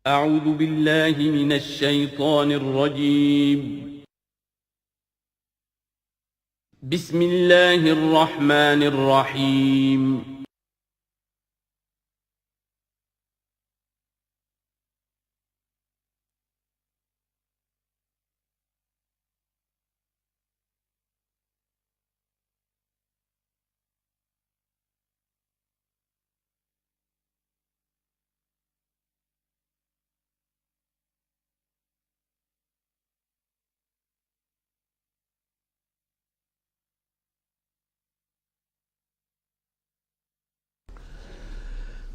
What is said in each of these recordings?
أعوذ بالله من الشيطان الرجيم. بسم الله الرحمن الرحيم.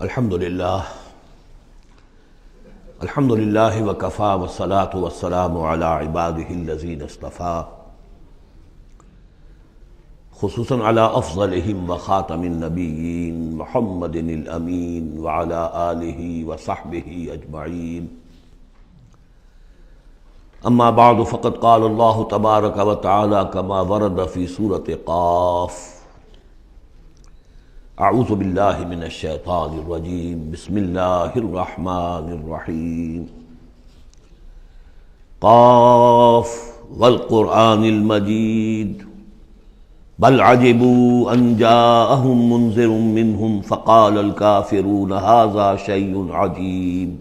الحمدللہ وکفی والصلاة والسلام علی عباده الذین اصطفی، خصوصاً علی افضلہم وخاتم النبیین محمد الامین وعلی آلہ وصحبہ اجمعین. اما بعد فقد قال اللہ تبارک وتعالی کما ورد فی سورۃ قاف: اعوذ باللہ من الشیطان الرجیم، بسم اللہ الرحمن الرحیم. قاف والقرآن المجید بل عجبوا ان جاءهم منذر منهم فقال الكافرون هذا شيء عجیب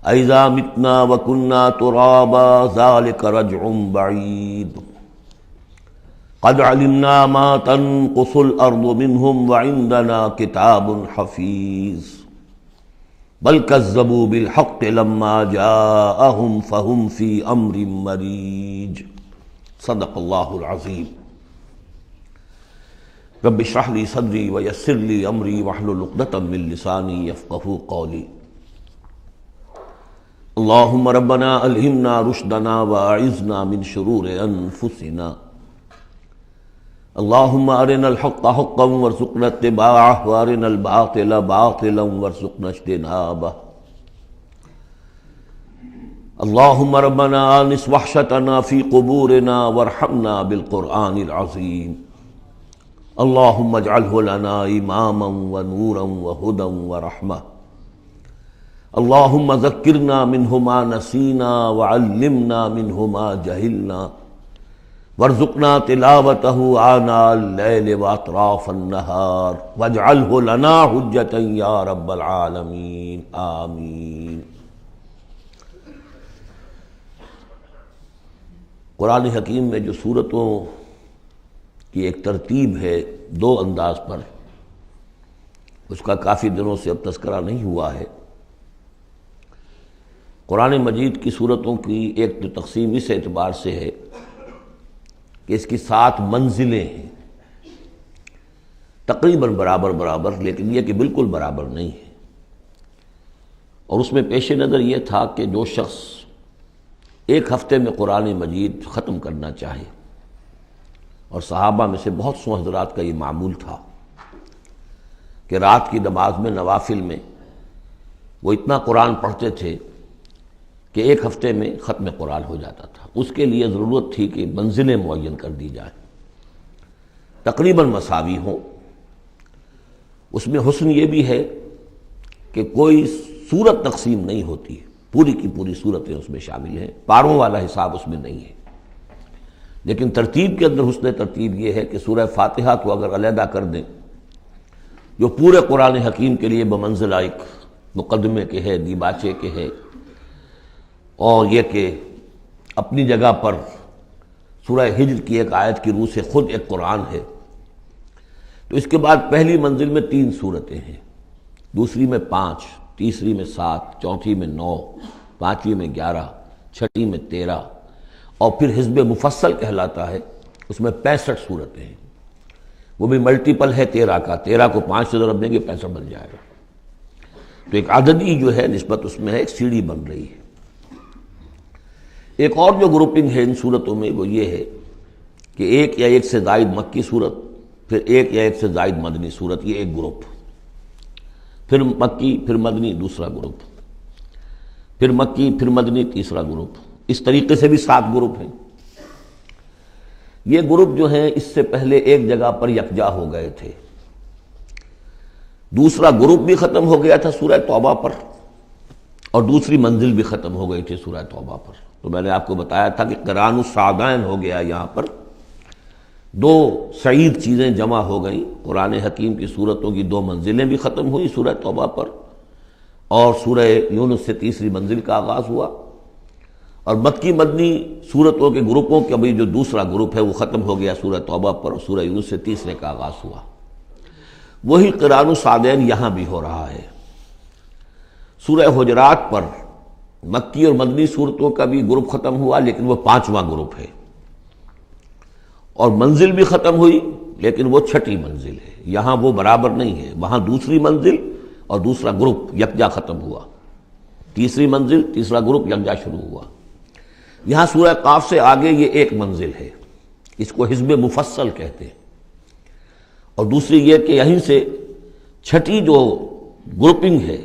أإذا متنا وكنا ترابا ذلك رجع بعید قد علمنا ما تنقص الارض منهم وعندنا كتاب حفیظ بل كذبوا بالحق لما جاءهم فهم في امر مریج. صدق اللہ العظیم. رب اشرح لي صدری ويسر لي امری واحلل عقدۃ من لسانی يفقهوا قولی. اللهم ربنا الہمنا رشدنا واعذنا من شرور انفسنا. اللهم ارنا الحق حقا وارزقنا اتباعه وارنا الباطل باطلا وارزقنا اجتنابه. اللهم ربنا آنس وحشتنا في قبورنا وارحمنا بالقرآن العظيم. اللهم اجعله لنا إماما ونورا وهدى ورحمة. اللهم ذكرنا منه ما نسينا وعلمنا منه ما جهلنا وارزقنا تلاوته آناء الليل وأطراف النهار واجعله لنا حجة يا رب العالمين آمین. قرآن حکیم میں جو سورتوں کی ایک ترتیب ہے دو انداز پر، اس کا کافی دنوں سے اب تذکرہ نہیں ہوا ہے. قرآن مجید کی سورتوں کی ایک جو تقسیم اس اعتبار سے ہے کہ اس کی 7 منزلیں ہیں، تقریباً برابر، لیکن یہ کہ بالکل برابر نہیں ہے. اور اس میں پیش نظر یہ تھا کہ جو شخص ایک ہفتے میں قرآن مجید ختم کرنا چاہے، اور صحابہ میں سے بہت سو حضرات کا یہ معمول تھا کہ رات کی نماز میں نوافل میں وہ اتنا قرآن پڑھتے تھے کہ ایک ہفتے میں ختم قرآن ہو جاتا تھا. اس کے لیے ضرورت تھی کہ منزلیں معین کر دی جائیں، تقریباً مساوی ہوں. اس میں حسن یہ بھی ہے کہ کوئی سورت تقسیم نہیں ہوتی، پوری کی پوری صورتیں اس میں شامل ہیں، پاروں والا حساب اس میں نہیں ہے. لیکن ترتیب کے اندر حسن ترتیب یہ ہے کہ سورہ فاتحہ کو اگر علیحدہ کر دیں، جو پورے قرآن حکیم کے لیے بمنزلہ ایک مقدمے کے ہے، دیباچے کے ہے، اور یہ کہ اپنی جگہ پر سورہ ہجر کی ایک آیت کی روح سے خود ایک قرآن ہے، تو اس کے بعد پہلی منزل میں 3 صورتیں ہیں، دوسری میں 5، تیسری میں 7، چوتھی میں 9، پانچویں میں 11، چھٹی میں 13، اور پھر حزب مفصل کہلاتا ہے، اس میں 65 صورتیں ہیں. وہ بھی ملٹیپل ہے 13 کا، 13 کو 5 سے ضرب دیں گے 65 بن جائے گا. تو ایک عددی جو ہے نسبت اس میں ہے، ایک سیڑھی بن رہی ہے. ایک اور جو گروپنگ ہے ان صورتوں میں وہ یہ ہے کہ ایک یا ایک سے زائد مکی صورت، پھر ایک یا ایک سے زائد مدنی صورت، یہ ایک گروپ، پھر مکی پھر مدنی دوسرا گروپ، پھر مکی پھر مدنی تیسرا گروپ. اس طریقے سے بھی 7 گروپ ہیں. یہ گروپ جو ہیں اس سے پہلے ایک جگہ پر یکجا ہو گئے تھے. دوسرا گروپ بھی ختم ہو گیا تھا سورہ توبہ پر، اور دوسری منزل بھی ختم ہو گئی تھی سورہ توبہ پر۔ تو میں نے آپ کو بتایا تھا کہ قران السعدین ہو گیا، یہاں پر دو سعید چیزیں جمع ہو گئیں۔ قرآن حکیم کی صورتوں کی دو منزلیں بھی ختم ہوئی سورہ توبہ پر، اور سورہ یونس سے تیسری منزل کا آغاز ہوا، اور مکی مدنی صورتوں کے گروپوں کا بھی جو دوسرا گروپ ہے وہ ختم ہو گیا سورہ توبہ پر، اور سورہ یونس سے تیسرے کا آغاز ہوا۔ وہی قران السعدین یہاں بھی ہو رہا ہے۔ سورہ حجرات پر مکی اور مدنی صورتوں کا بھی گروپ ختم ہوا، لیکن وہ 5واں گروپ ہے، اور منزل بھی ختم ہوئی لیکن وہ 6ٹھی منزل ہے۔ یہاں وہ برابر نہیں ہے، وہاں دوسری منزل اور دوسرا گروپ یکجا ختم ہوا، تیسری منزل تیسرا گروپ یکجا شروع ہوا۔ یہاں سورہ قاف سے آگے یہ ایک منزل ہے، اس کو حزب مفصل کہتے ہیں، اور دوسری یہ کہ یہیں سے 6ٹھی جو گروپنگ ہے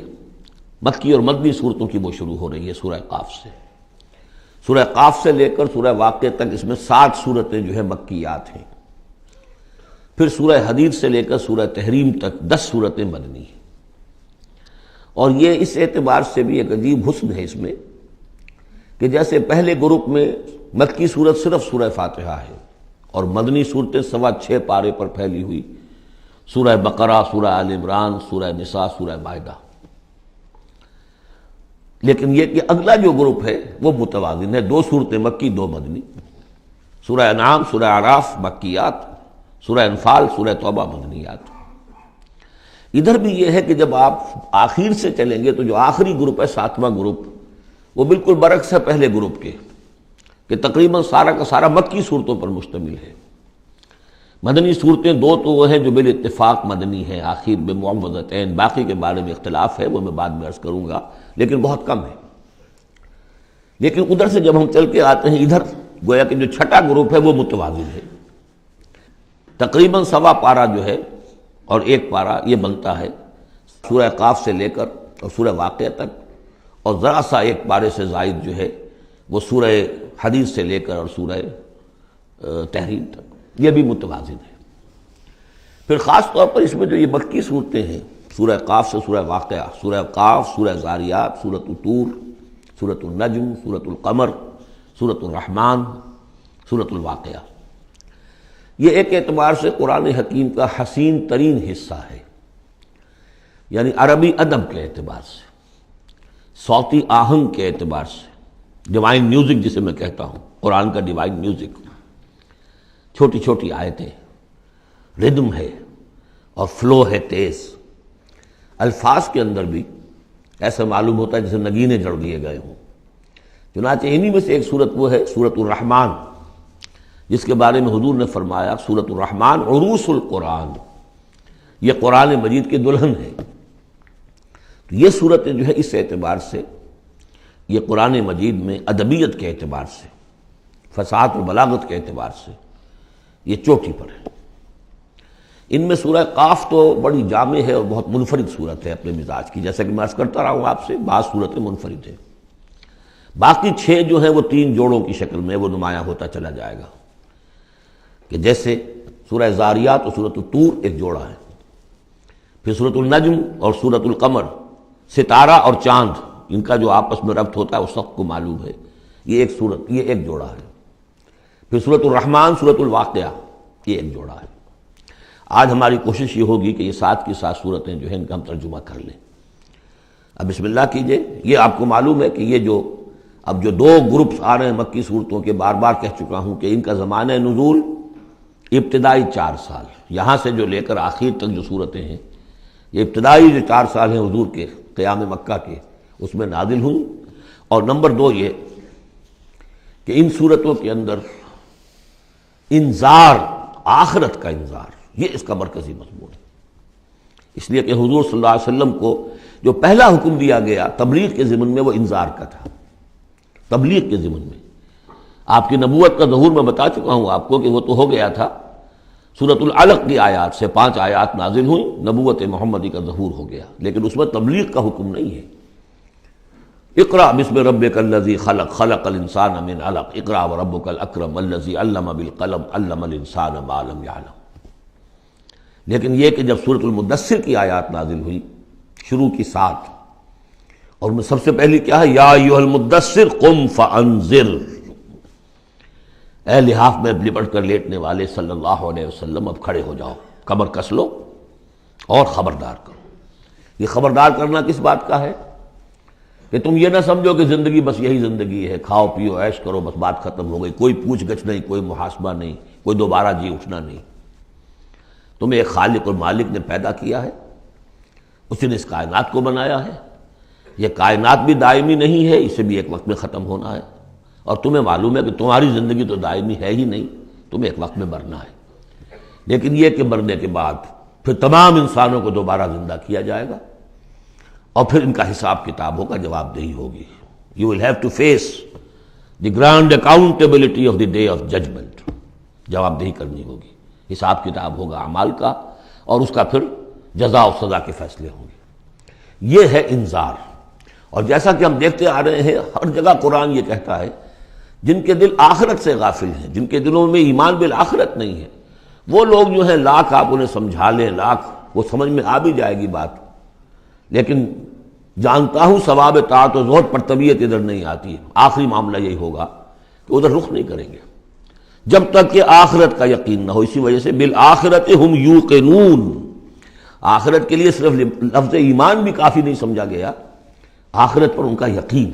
مکی اور مدنی صورتوں کی وہ شروع ہو رہی ہے سورہ قاف سے۔ سورہ قاف سے لے کر سورہ واقعہ تک اس میں 60 صورتیں جو ہیں مکیات ہیں، پھر سورہ حدید سے لے کر سورہ تحریم تک 10 صورتیں مدنی ہیں۔ اور یہ اس اعتبار سے بھی ایک عجیب حسن ہے اس میں کہ جیسے پہلے گروپ میں مکی صورت صرف سورہ فاتحہ ہے، اور مدنی صورتیں 6.25 پارے پر پھیلی ہوئی، سورہ بقرہ، سورہ آل عمران، سورہ نساء، سورہ مائدہ۔ لیکن یہ کہ اگلا جو گروپ ہے وہ متوازن ہے، 2 صورتیں مکی 2 مدنی، سورہ انعام، سورہ اعراف مکیات، سورہ انفال، سورہ توبہ مدنیات۔ ادھر بھی یہ ہے کہ جب آپ آخر سے چلیں گے تو جو آخری گروپ ہے 7واں گروپ، وہ بالکل برعکس ہے پہلے گروپ کے، کہ تقریباً سارا کا سارا مکی صورتوں پر مشتمل ہے۔ مدنی صورتیں 2 تو وہ ہیں جو بالاتفاق مدنی ہیں، آخر بمعوذتین، باقی کے بارے میں اختلاف ہے، وہ میں بعد میں عرض کروں گا، لیکن بہت کم ہے۔ لیکن ادھر سے جب ہم چل کے آتے ہیں ادھر، گویا کہ جو 6ٹھا گروپ ہے وہ متوازن ہے، تقریباً 1.25 پارہ جو ہے اور 1 پارہ یہ بنتا ہے سورہ قاف سے لے کر اور سورہ واقعہ تک، اور ذرا سا 1 پارے سے زائد جو ہے وہ سورہ حدید سے لے کر اور سورہ تحریم تک، یہ بھی متوازن ہے۔ پھر خاص طور پر اس میں جو یہ مکی صورتیں ہیں، سورہ قاف سے سورہ واقعہ، سورہ قاف، سورہ زاریات، سورۃ الطور، سورۃ النجم، سورۃ القمر، سورۃ الرحمن، سورۃ الواقعہ، یہ ایک اعتبار سے قرآن حکیم کا حسین ترین حصہ ہے، یعنی عربی ادب کے اعتبار سے، صوتی آہنگ کے اعتبار سے، ڈیوائن میوزک جسے میں کہتا ہوں، قرآن کا ڈیوائن میوزک، چھوٹی چھوٹی آیتیں، ردم ہے اور فلو ہے تیز، الفاظ کے اندر بھی ایسا معلوم ہوتا ہے جیسے نگینے جڑ دیے گئے ہوں۔ چنانچہ انہی میں سے ایک صورت وہ ہے سورۃ الرحمن، جس کے بارے میں حضور نے فرمایا سورۃ الرحمن عروس القرآن، یہ قرآن مجید کی دلہن ہے۔ تو یہ صورتیں جو ہے اس اعتبار سے، یہ قرآن مجید میں ادبیت کے اعتبار سے، فصاحت و بلاغت کے اعتبار سے یہ چوٹی پر ہے۔ ان میں سورہ قاف تو بڑی جامع ہے اور بہت منفرد صورت ہے اپنے مزاج کی، جیسا کہ میں عرض کرتا رہا ہوں آپ سے، بعض صورتیں منفرد ہیں، باقی 6 جو ہیں وہ 3 جوڑوں کی شکل میں وہ نمایاں ہوتا چلا جائے گا، کہ جیسے سورہ زاریات اور سورۃ الطور ایک جوڑا ہے، پھر سورۃ النجم اور سورۃ القمر، ستارہ اور چاند، ان کا جو آپس میں ربط ہوتا ہے وہ سب کو معلوم ہے، یہ ایک صورت، یہ ایک جوڑا ہے۔ پھر سورۃ الرحمن، سورۃ الواقعہ، یہ ایک جوڑا ہے۔ آج ہماری کوشش یہ ہوگی کہ یہ 7 کی 7 صورتیں جو ہیں ان کا ہم ترجمہ کر لیں۔ اب بسم اللہ کیجئے۔ یہ آپ کو معلوم ہے کہ یہ جو اب جو 2 گروپس آ رہے ہیں مکی صورتوں کے، بار بار کہہ چکا ہوں کہ ان کا زمانہ نزول ابتدائی 4 سال، یہاں سے جو لے کر آخر تک جو صورتیں ہیں، یہ ابتدائی جو 4 سال ہیں حضور کے قیام مکہ کے، اس میں نازل ہوئی۔ اور نمبر 2 یہ کہ ان صورتوں کے اندر انذار، آخرت کا انذار، یہ اس کا مرکزی مضمون ہے، اس لیے کہ حضور صلی اللہ علیہ وسلم کو جو پہلا حکم دیا گیا تبلیغ کے ضمن میں وہ انذار کا تھا، تبلیغ کے ضمن میں۔ آپ کی نبوت کا ظہور میں بتا چکا ہوں آپ کو کہ وہ تو ہو گیا تھا، سورۃ العلق کی آیات سے 5 آیات نازل ہوئیں، نبوت محمدی کا ظہور ہو گیا، لیکن اس میں تبلیغ کا حکم نہیں ہے۔ اقرأ بسم ربک الذی خلق، خلق الانسان من علق، اقرأ وربک الاکرم الذی علم بالقلم، علم الانسان ما لم یعلم۔ لیکن یہ کہ جب سورۃ المدثر کی آیات نازل ہوئی شروع کی 7 اور میں سب سے پہلی کیا ہے؟ یا ایھا المدثر قم فانذر، اے لحاف میں لپٹ کر لیٹنے والے صلی اللہ علیہ وسلم، اب کھڑے ہو جاؤ، کمر کس لو اور خبردار کرو۔ یہ خبردار کرنا کس بات کا ہے؟ کہ تم یہ نہ سمجھو کہ زندگی بس یہی زندگی ہے، کھاؤ پیو عیش کرو بس بات ختم ہو گئی، کوئی پوچھ گچھ نہیں، کوئی محاسبہ نہیں، کوئی دوبارہ جی اٹھنا نہیں۔ تمہیں ایک خالق اور مالک نے پیدا کیا ہے، اسی نے اس کائنات کو بنایا ہے۔ یہ کائنات بھی دائمی نہیں ہے، اسے بھی ایک وقت میں ختم ہونا ہے، اور تمہیں معلوم ہے کہ تمہاری زندگی تو دائمی ہے ہی نہیں، تمہیں ایک وقت میں مرنا ہے۔ لیکن یہ کہ مرنے کے بعد پھر تمام انسانوں کو دوبارہ زندہ کیا جائے گا، اور پھر ان کا حساب کتاب ہوگا، جواب دہی ہوگی۔ You will have to face the grand accountability of the day of judgment۔ جواب دہی کرنی ہوگی، حساب کتاب ہوگا اعمال کا، اور اس کا پھر جزا و سزا کے فیصلے ہوں گے۔ یہ ہے انذار۔ اور جیسا کہ ہم دیکھتے آ رہے ہیں، ہر جگہ قرآن یہ کہتا ہے جن کے دل آخرت سے غافل ہیں، جن کے دلوں میں ایمان بالآخرت نہیں ہے، وہ لوگ جو ہیں لاکھ آپ انہیں سمجھا لیں، لاکھ وہ سمجھ میں آ بھی جائے گی بات، لیکن جانتا ہوں ثواب طاعت و زہد پر طبیعت ادھر نہیں آتی ہے۔ آخری معاملہ یہی ہوگا کہ ادھر رخ نہیں کریں گے جب تک کہ آخرت کا یقین نہ ہو۔ اسی وجہ سے بالآخرت ہم یوقنون، آخرت کے لیے صرف لفظ ایمان بھی کافی نہیں سمجھا گیا، آخرت پر ان کا یقین،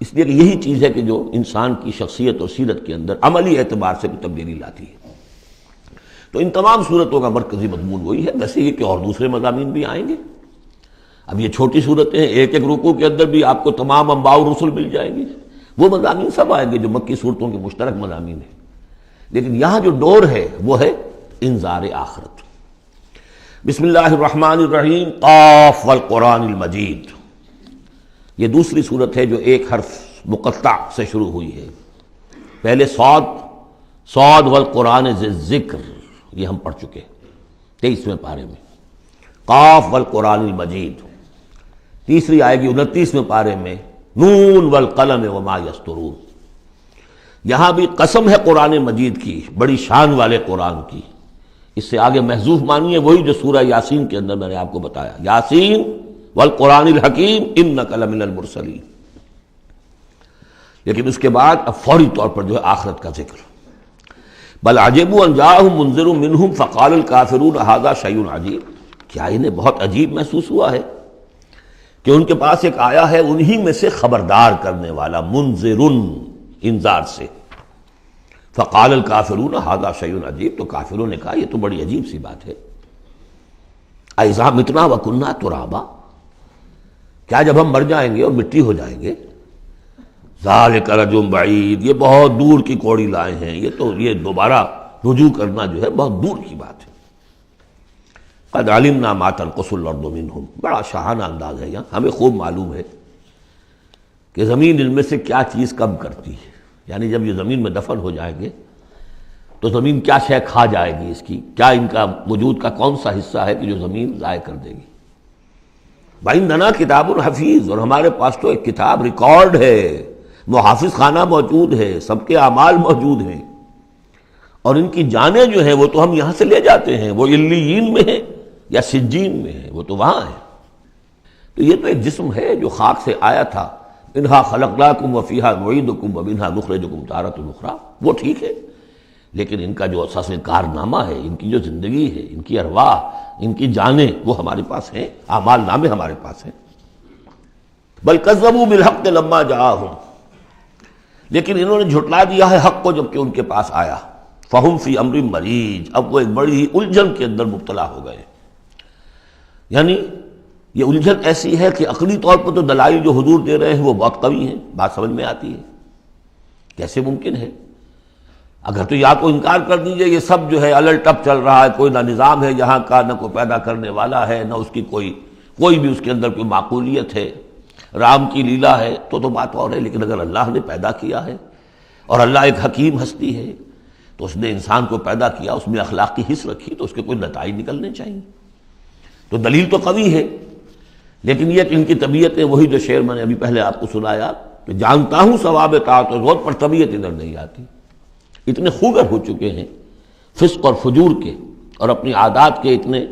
اس لیے کہ یہی چیز ہے کہ جو انسان کی شخصیت اور سیرت کے اندر عملی اعتبار سے تبدیلی لاتی ہے۔ تو ان تمام صورتوں کا مرکزی مضمون وہی ہے، ویسے یہ کہ اور دوسرے مضامین بھی آئیں گے۔ اب یہ چھوٹی صورتیں ہیں، ایک ایک رکوع کے اندر بھی آپ کو تمام انباء و رسل مل جائیں گے، وہ مضامین سب آئیں گے جو مکی صورتوں کے مشترک مضامین ہیں، لیکن یہاں جو ڈور ہے وہ ہے انذار آخرت۔ بسم اللہ الرحمن الرحیم، قاف والقرآن المجید۔ یہ دوسری صورت ہے جو ایک حرف مقطع سے شروع ہوئی ہے۔ پہلے صاد والقرآن ذی الذکر، یہ ہم پڑھ چکے 23ویں پارے میں۔ قاف والقرآن المجید تیسری آئے گی 29ویں پارے میں، نون والقلم وما یسطرون۔ یہاں بھی قسم ہے قرآن مجید کی، بڑی شان والے قرآن کی۔ اس سے آگے محذوف مانی ہے وہی جو سورہ یاسین کے اندر میں نے آپ کو بتایا، یاسین والقرآن الحکیم انک لمن المرسلین۔ لیکن اس کے بعد اب فوری طور پر جو ہے آخرت کا ذکر۔ بل عجبوا ان جاءهم منذر منهم فقال الکافرون ھذا شیء عجیب، کیا انہیں بہت عجیب محسوس ہوا ہے کہ ان کے پاس ایک آیا ہے انہی میں سے خبردار کرنے والا، منذر، انذار سے۔ فقال الکافرون ھذا شیء عجیب، تو کافروں نے کہا یہ تو بڑی عجیب سی بات ہے۔ اذا متنا وکنا ترابا، کیا جب ہم مر جائیں گے اور مٹی ہو جائیں گے؟ ذالک رجل بعید، یہ بہت دور کی کوڑی لائے ہیں، یہ دوبارہ رجوع کرنا جو ہے بہت دور کی بات ہے۔ قد علمنا ما تنقص الارض منہم، بڑا شاہانہ انداز ہے یہاں، ہمیں خوب معلوم ہے کہ زمین ان میں سے کیا چیز کم کرتی ہے، یعنی جب یہ زمین میں دفن ہو جائیں گے تو زمین کیا شے کھا جائے گی، اس کی کیا، ان کا وجود کا کون سا حصہ ہے کہ جو زمین ضائع کر دے گی۔ وعندنا کتاب الحفیظ، اور ہمارے پاس تو ایک کتاب ریکارڈ ہے، محافظ خانہ موجود ہے، سب کے اعمال موجود ہیں، اور ان کی جانیں جو ہیں وہ تو ہم یہاں سے لے جاتے ہیں، وہ علیین میں ہیں یا سجین میں ہیں، وہ تو وہاں ہے۔ تو یہ تو ایک جسم ہے جو خاک سے آیا تھا، منہا خلقناکم وفیہا نعیدکم ومنہا نخرجکم تارۃ اخری، وہ ٹھیک ہے، لیکن ان کا جو اساس کارنامہ ہے، ان کی جو زندگی ہے، ان کی ارواح، ان کی جانیں وہ ہمارے پاس ہیں، اعمال نامے ہمارے پاس ہیں۔ بل کذبوا بالحق لما جاءہم، لیکن انہوں نے جھٹلا دیا ہے حق کو جب کہ ان کے پاس آیا۔ فہم فی امر مریج، اب وہ ایک بڑی ہی الجھن کے اندر مبتلا ہو گئے، یعنی یہ الجھن ایسی ہے کہ عقلی طور پر تو دلائل جو حضور دے رہے ہیں وہ بہت قوی ہیں، بات سمجھ میں آتی ہے، کیسے ممکن ہے؟ اگر تو یا تو انکار کر دیجئے یہ سب جو ہے الٹ ٹپ چل رہا ہے، کوئی نہ نظام ہے یہاں کا، نہ کوئی پیدا کرنے والا ہے، نہ اس کی کوئی بھی اس کے اندر کوئی معقولیت ہے، رام کی لیلا ہے، تو بات اور ہے۔ لیکن اگر اللہ نے پیدا کیا ہے اور اللہ ایک حکیم ہستی ہے تو اس نے انسان کو پیدا کیا، اس میں اخلاقی حص رکھی، تو اس کے کوئی نتائج نکلنے چاہیے، تو دلیل تو قوی ہے۔ لیکن یہ کہ ان کی طبیعتیں وہی جو شعر میں نے ابھی پہلے آپ کو سنایا کہ جانتا ہوں ثواب طاعت و زہد پر طبیعت ادھر نہیں آتی، اتنے خوگر ہو چکے ہیں فسق اور فجور کے، اور اپنی عادات کے اتنے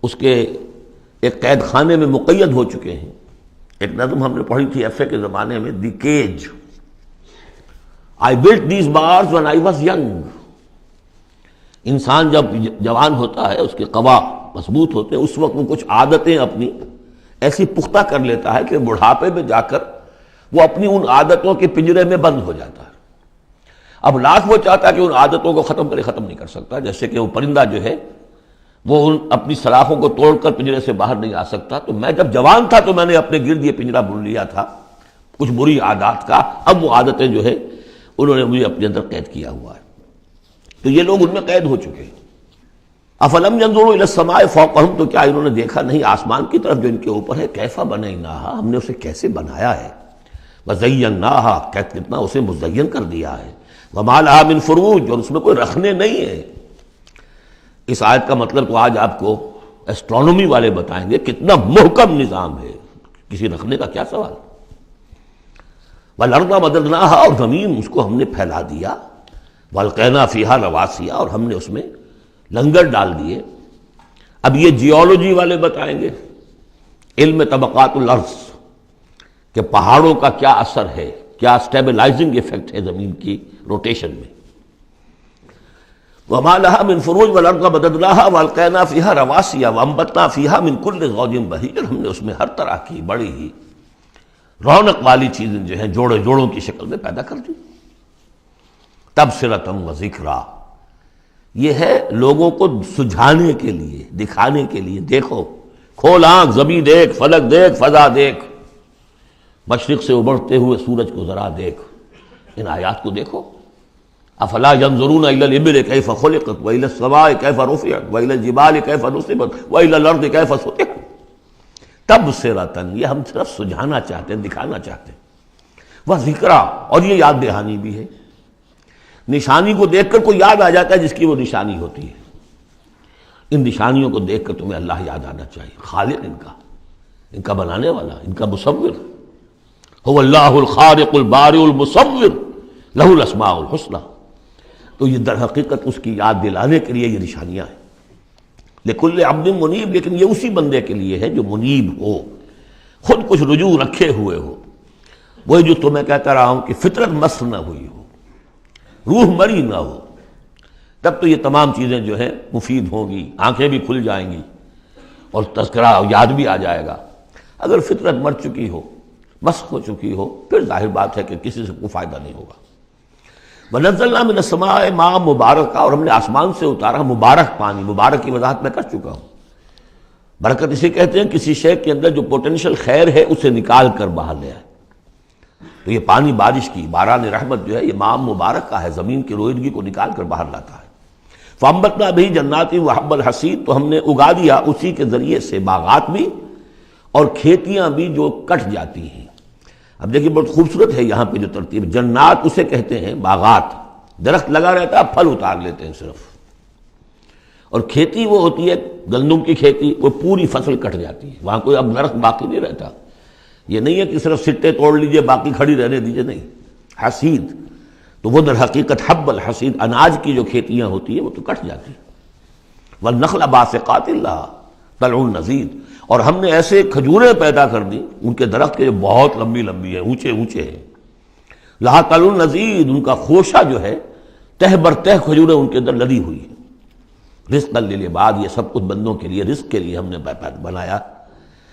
اس کے ایک قید خانے میں مقید ہو چکے ہیں ایک نظم ہم نے پڑھی تھی ایف اے کے زمانے میں، the cage, I built these bars when I was young. انسان جب جوان ہوتا ہے، اس کے قوا مضبوط ہوتے ہیں، اس وقت وہ کچھ عادتیں اپنی ایسی پختہ کر لیتا ہے کہ بڑھاپے میں جا کر وہ اپنی ان عادتوں کے پنجرے میں بند ہو جاتا ہے۔ اب لاکھ وہ چاہتا ہے کہ ان عادتوں کو ختم نہیں کر سکتا، جیسے کہ وہ پرندہ جو ہے وہ اپنی سلاخوں کو توڑ کر پنجرے سے باہر نہیں آ سکتا۔ تو میں جب جوان تھا تو میں نے اپنے گرد یہ پنجرا بن لیا تھا کچھ بری عادات کا، اب وہ عادتیں جو ہے انہوں نے مجھے اپنے اندر قید کیا ہوا ہے۔ تو یہ لوگ ان میں قید ہو چکے ہیں۔ افلم ينظروا الى السماء فوقهم، تو کیا انہوں نے دیکھا نہیں آسمان کی طرف جو ان کے اوپر ہے، کیف بنیناھا، ہم نے اسے کیسے بنایا ہے، وزیناھا، کتنا اسے مزین کر دیا ہے، وما لھا من فروج، اور اس میں کوئی رکھنے نہیں ہے۔ اس آیت کا مطلب تو آج آپ کو ایسٹرونومی والے بتائیں گے، کتنا محکم نظام ہے، کسی رکھنے کا کیا سوال۔ والارض مددناھا، اور زمین اس کو ہم نے پھیلا دیا، والقینا فیھا رواسیا، اور ہم نے اس میں لنگر ڈال دیے۔ اب یہ جیولوجی والے بتائیں گے، علم طبقات الارض، کہ پہاڑوں کا کیا اثر ہے، کیا سٹیبلائزنگ ایفیکٹ ہے زمین کی روٹیشن میں۔ وما لها من فروج والارض مددناها والقینا فیھا رواسیا وانبتنا فیھا من کل زوج بہیج، ہم نے اس میں ہر طرح کی بڑی ہی رونق والی چیزیں جو ہیں جوڑے جوڑوں کی شکل میں پیدا کر دی۔ تبصرۃ و ذکریٰ، یہ ہے لوگوں کو سجھانے کے لیے، دکھانے کے لیے، دیکھو، کھول آنکھ، زمین دیکھ، فلک دیکھ، فضا دیکھ، مشرق سے ابھرتے ہوئے سورج کو ذرا دیکھ، ان آیات کو دیکھو۔ افلا ینظرون الی الابل کیف خلقت والی السماء کیف رفعت والی الجبال کیف نصبت والی الارض کیف سطحت۔ تبصرۃ، یہ ہم صرف سجھانا چاہتے ہیں، دکھانا چاہتے ہیں، وہ ذکریٰ، اور یہ یاد دہانی بھی ہے۔ نشانی کو دیکھ کر کوئی یاد آ جاتا ہے جس کی وہ نشانی ہوتی ہے۔ ان نشانیوں کو دیکھ کر تمہیں اللہ یاد آنا چاہیے، خالق ان کا بنانے والا، ان کا مصور، هو اللہ الخالق البارئ المصور لہ الاسماء الحسنی۔ تو یہ در حقیقت اس کی یاد دلانے کے لیے یہ نشانیاں ہیں۔ لکل عبد منیب، لیکن یہ اسی بندے کے لیے ہے جو منیب ہو، خود کچھ رجوع رکھے ہوئے ہو، وہی جو تمہیں کہتا رہا ہوں کہ فطرت مس نہ ہوئی ہو، روح مری نہ ہو، تب تو یہ تمام چیزیں جو ہیں مفید ہوں گی، آنکھیں بھی کھل جائیں گی اور تذکرہ یاد بھی آ جائے گا۔ اگر فطرت مر چکی ہو، مسخ ہو چکی ہو، پھر ظاہر بات ہے کہ کسی سے کوئی فائدہ نہیں ہوگا۔ وَنَزَّلْنَا مِنَ السَّمَاءِ مَاءً مُبَارَكًا، اور ہم نے آسمان سے اتارا مبارک پانی۔ مبارک کی وضاحت میں کر چکا ہوں۔ برکت اسے کہتے ہیں کسی شے کے اندر جو پوٹینشیل خیر ہے اسے نکال کر باہر لے آئے۔ تو یہ پانی بارش کی، باران رحمت جو ہے، یہ ماء مبارک کا ہے، زمین کی روئیدگی کو نکال کر باہر لاتا ہے۔ فَأَنبَتْنَا بِهِ جَنَّاتٍ وَحَبَّ الْحَصِيدِ، تو ہم نے اگا دیا اسی کے ذریعے سے باغات بھی اور کھیتیاں بھی جو کٹ جاتی ہیں۔ اب دیکھیے بہت خوبصورت ہے یہاں پہ جو ترتیب، جنات اسے کہتے ہیں، باغات، درخت لگا رہتا ہے، پھل اتار لیتے ہیں صرف، اور کھیتی وہ ہوتی ہے گندم کی کھیتی، وہ پوری فصل کٹ جاتی ہے، وہاں کوئی اب درخت باقی نہیں رہتا۔ یہ نہیں ہے کہ صرف سٹے توڑ لیجئے باقی کھڑی رہنے دیجئے، نہیں، حصید تو وہ در حقیقت حب الحصید، اناج کی جو کھیتیاں ہوتی ہیں وہ تو کٹ جاتی ہیں۔ والنخل باسقات لها طلع نضید، اور ہم نے ایسے کھجوریں پیدا کر دی، ان کے درخت کے جو بہت لمبی لمبی ہیں، اونچے اونچے ہیں، لہا طلع نضید، ان کا خوشہ جو ہے تہ بر تہ کھجوریں ان کے اندر لدی ہوئی ہیں۔ رزقا للعباد، یہ سب کچھ بندوں کے لیے، رزق کے لیے ہم نے بنایا۔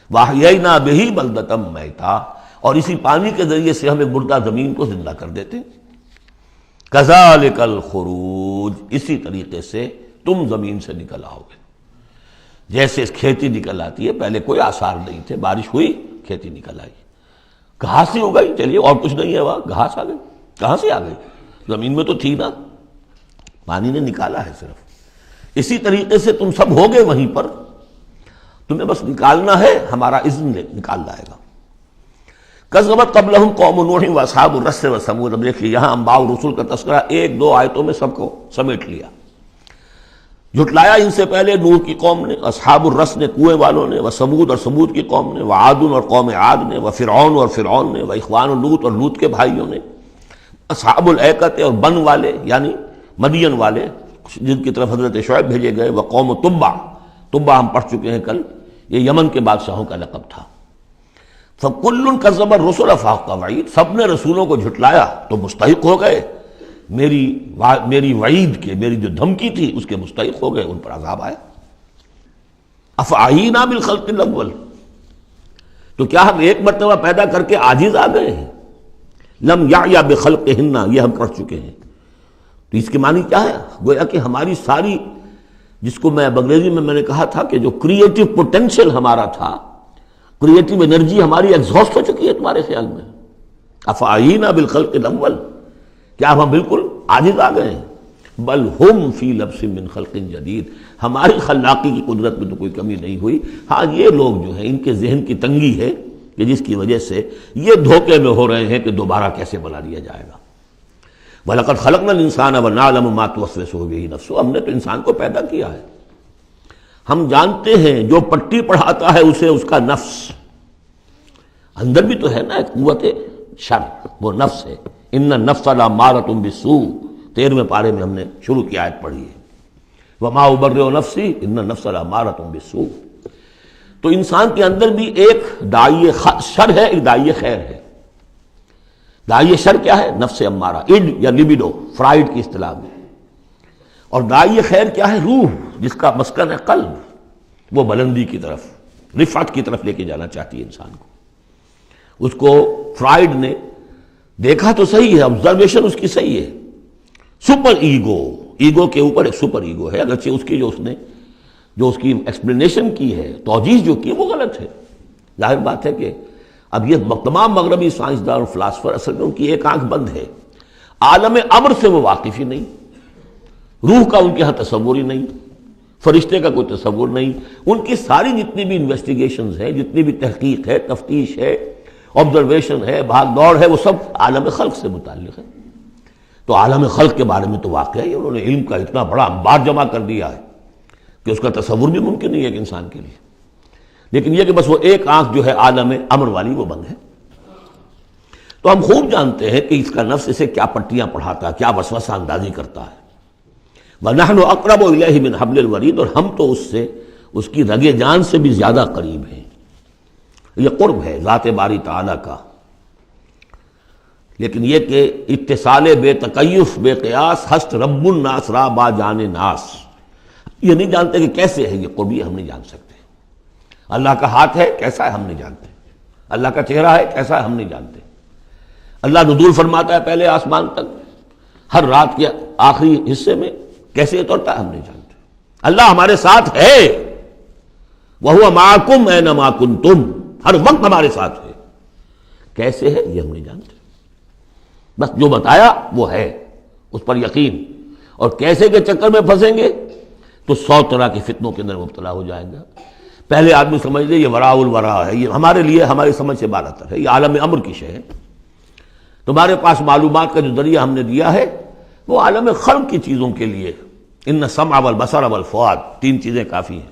وَأَحْيَيْنَا بِهِ بَلْدَةً مَيْتًا، اور اسی پانی کے ذریعے سے ہم ایک مردہ زمین کو زندہ کر دیتے ہیں۔ كَذَلِكَ الْخُرُوجُ، اسی طریقے سے تم زمین سے نکل آؤ گے، جیسے کھیتی نکل آتی ہے، پہلے کوئی آثار نہیں تھے، بارش ہوئی کھیتی نکل آئی، گھاس ہی ہو گئی، چلیے اور کچھ نہیں ہے، وہاں گھاس آ گئی، کہاں سے آ گئی؟ زمین میں تو تھی نا، پانی نے نکالا ہے صرف۔ اسی طریقے سے تم سب ہوگے وہیں پر، تمہیں بس نکالنا ہے، ہمارا اذن نکال لائے گا۔ کذبت قبلہم قوم نوح واصحاب الرس وثمود، اب دیکھیے یہاں انباء رسول کا تذکرہ ایک دو آیتوں میں سب کو سمیٹ لیا۔ جھٹلایا ان سے پہلے نوح کی قوم نے، اصحاب الرس نے، کنویں والوں نے، وثمود اور ثمود کی قوم نے، وعاد اور قوم عاد نے، وفرعون اور فرعون نے، واخوان لوط اور لوط کے بھائیوں نے، اصحاب الایکۃ اور بن والے یعنی مدین والے جن کی طرف حضرت شعیب بھیجے گئے، وقوم تبع، تبع ہم پڑھ چکے ہیں کل، یہ یمن کے بادشاہوں کا لقب تھا۔ فَكُلٌّ كَذَّبَ الرُّسُلَ فَحَقَّ وَعِيدِ، سب نے رسولوں کو جھٹلایا تو مستحق ہو گئے میری وعید کے، میری جو دھمکی تھی اس کے مستحق ہو گئے، ان پر عذاب آیا۔ افعینٰ بالخلق الاول، تو کیا ہم ایک مرتبہ پیدا کر کے عاجز آ گئے ہیں؟ لم یعیا بخلقہن، یہ ہم کر چکے ہیں۔ تو اس کے معنی کیا ہے؟ گویا کہ ہماری ساری، جس کو میں انگریزی میں نے کہا تھا کہ جو کریٹو پوٹینشیل ہمارا تھا، کریٹو انرجی ہماری ایگزاسٹ ہو چکی ہے تمہارے خیال میں۔ افعینٰ بالخلق الاول، کیا ہم بالکل عاجز آ گئے ہیں؟ بل ہم فی لبس من خلق جدید، ہماری خلاقی کی قدرت میں تو کوئی کمی نہیں ہوئی۔ ہاں یہ لوگ جو ہیں ان کے ذہن کی تنگی ہے کہ جس کی وجہ سے یہ دھوکے میں ہو رہے ہیں کہ دوبارہ کیسے بنا دیا جائے گا۔ وَلَقَدْ خَلَقْنَا الْإِنسَانَ وَنَعْلَمُ مَا تُوَسْوِسُ بِهِ نَفْسُهُ، ہم نے تو انسان کو پیدا کیا ہے، ہم جانتے ہیں جو پٹی پڑھاتا ہے اسے اس کا نفس، اندر بھی تو ہے نا ایک قوت شر، وہ نفس ہے۔ ان النفس لامارۃ بالسوء، 13ویں پارے میں ہم نے شروع کی آیت پڑھی ہے، وما ابرئ نفسی ان النفس لامارۃ بالسوء۔ تو انسان کے اندر بھی ایک داعی شر ہے، ایک داعی خیر ہے۔ داعی شر کیا ہے؟ نفس امارہ، اڈ یا لبیڈو فرائڈ کی اصطلاح میں، اور داعی خیر کیا ہے؟ روح، جس کا مسکن ہے قلب، وہ بلندی کی طرف، رفعت کی طرف لے کے جانا چاہتی ہے انسان کو۔ اس کو فرائڈ نے دیکھا تو صحیح ہے، آبزرویشن اس کی صحیح ہے، سپر ایگو، ایگو کے اوپر ایک سپر ایگو ہے، اگرچہ اس کی جو اس کی ایکسپلینیشن کی ہے، توجیہ جو کی وہ غلط ہے۔ ظاہر بات ہے کہ اب یہ تمام مغربی سائنسدان اور فلاسفر اصل میں ان کی ایک آنکھ بند ہے، عالم امر سے وہ واقف ہی نہیں، روح کا ان کے ہاں تصور ہی نہیں، فرشتے کا کوئی تصور نہیں، ان کی ساری جتنی بھی انویسٹیگیشنز ہیں، جتنی بھی تحقیق ہے، تفتیش ہے، آبزرویشن ہے، بھاگ دوڑ ہے، وہ سب عالم خلق سے متعلق ہے۔ تو عالم خلق کے بارے میں تو واقعہ ہی انہوں نے علم کا اتنا بڑا انبار جمع کر دیا ہے کہ اس کا تصور بھی ممکن نہیں ہے ایک انسان کے لیے، لیکن یہ کہ بس وہ ایک آنکھ جو ہے عالم امر والی وہ بند ہے۔ تو ہم خوب جانتے ہیں کہ اس کا نفس اسے کیا پٹیاں پڑھاتا ہے، کیا وسوسہ اندازی کرتا ہے۔ وَنَحْنُ أَقْرَبُ إِلَيْهِ مِنْ حَبْلِ الْوَرِيدِ، اور ہم تو اس سے، اس کی رگ جان سے بھی زیادہ قریب ہیں۔ یہ قرب ہے ذات باری تعالیٰ کا، لیکن یہ کہ اتصال بے تکیف بے قیاس ہست رب الناس را با جان ناس، یہ نہیں جانتے کہ کیسے ہے یہ قرب، یہ ہم نہیں جان سکتے۔ اللہ کا ہاتھ ہے کیسا ہے ہم نہیں جانتے، اللہ کا چہرہ ہے کیسا ہے ہم نہیں جانتے۔ اللہ نزول فرماتا ہے پہلے آسمان تک، ہر رات کے آخری حصے میں کیسے اترتا ہے ہم نہیں جانتے۔ اللہ ہمارے ساتھ ہے، وَهُوَ مَعَكُمْ أَيْنَمَا كُنتُمْ، ہر وقت ہمارے ساتھ ہے، کیسے ہے یہ ہم نہیں جانتے۔ بس جو بتایا وہ ہے، اس پر یقین، اور کیسے کے چکر میں پھنسیں گے تو 100 طرح کے فتنوں کے اندر مبتلا ہو جائیں گا۔ پہلے آدمی سمجھ لے یہ وراء الورا ہے، یہ ہمارے لیے ہماری سمجھ سے بالاتر ہے، یہ عالم امر کی شے ہے۔ تمہارے پاس معلومات کا جو ذریعہ ہم نے دیا ہے وہ عالم خلق کی چیزوں کے لیے، ان السمع والبصر والفؤاد، 3 چیزیں کافی ہیں۔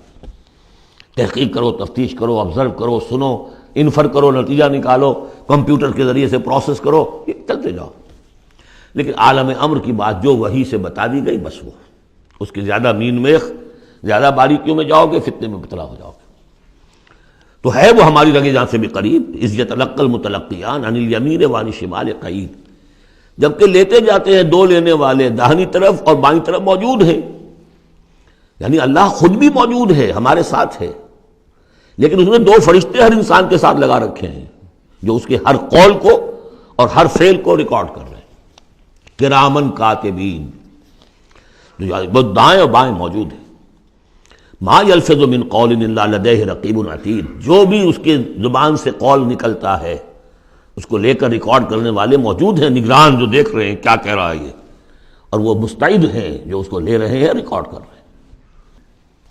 تحقیق کرو، تفتیش کرو، آبزرو کرو، سنو، انفر کرو، نتیجہ نکالو، کمپیوٹر کے ذریعے سے پروسیس کرو، یہ چلتے جاؤ۔ لیکن عالم امر کی بات جو وحی سے بتا دی گئی بس وہ، اس کی زیادہ مین میخ، زیادہ باریکیوں میں جاؤ گے فتنے میں مبتلا ہو جاؤ گے۔ تو ہے وہ ہماری رگ جان سے بھی قریب، اذ یتلقی المتلقیان عن الیمین وعن الشمال قعید، جبکہ لیتے جاتے ہیں دو لینے والے داہنی طرف اور بائیں طرف موجود ہیں، یعنی اللہ خود بھی موجود ہے، ہمارے ساتھ ہے، لیکن اس نے 2 فرشتے ہر انسان کے ساتھ لگا رکھے ہیں جو اس کے ہر قول کو اور ہر فعل کو ریکارڈ کر رہے ہیں، کرامن کاتبین، جو دائیں اور بائیں موجود ہیں۔ ما یلفظ من قول الا لدیہ رقیب عتید، جو بھی اس کے زبان سے قول نکلتا ہے اس کو لے کر ریکارڈ کرنے والے موجود ہیں، نگران جو دیکھ رہے ہیں کیا کہہ رہا ہے یہ، اور وہ مستعد ہیں جو اس کو لے رہے ہیں، ریکارڈ کر رہے ہیں۔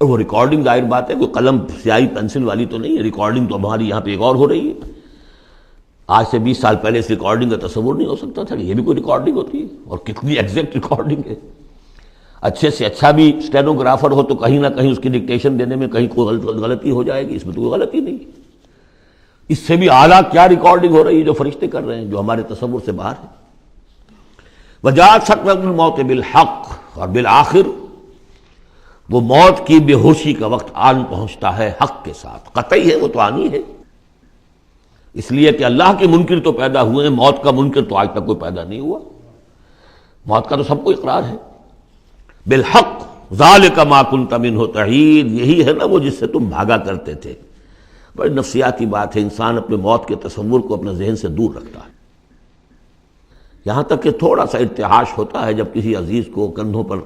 اور وہ ریکارڈنگ ظاہر بات ہے کوئی قلم سیاہی پینسل والی تو نہیں ہے، ریکارڈنگ تو ہماری یہاں پہ ایک اور ہو رہی ہے۔ آج سے 20 سال پہلے اس ریکارڈنگ کا تصور نہیں ہو سکتا تھا کہ یہ بھی کوئی ریکارڈنگ ہوتی ہے، اور کتنی ایگزیکٹ ریکارڈنگ ہے۔ اچھے سے اچھا بھی اسٹینوگرافر ہو تو کہیں نہ کہیں اس کی ڈکٹیشن دینے میں کہیں کوئی غلطی ہو جائے گی، اس میں تو کوئی غلطی نہیں۔ اس سے بھی اعلیٰ کیا ریکارڈنگ ہو رہی ہے جو فرشتے کر رہے ہیں، جو ہمارے تصور سے باہر ہے۔ وجاءت سکرۃ الموت بالحق، اور بالآخر وہ موت کی بے ہوشی کا وقت آن پہنچتا ہے حق کے ساتھ، قطعی ہے وہ تو آنی ہے۔ اس لیے کہ اللہ کے منکر تو پیدا ہوئے ہیں، موت کا منکر تو آج تک کوئی پیدا نہیں ہوا۔ موت کا تو سب کو اقرار ہے۔ بالحق ذالک ما کنت منہ تحید، یہی ہے نا وہ جس سے تم بھاگا کرتے تھے۔ بڑی نفسیاتی بات ہے، انسان اپنے موت کے تصور کو اپنے ذہن سے دور رکھتا ہے، یہاں تک کہ تھوڑا سا ارتعاش ہوتا ہے جب کسی عزیز کو کندھوں پر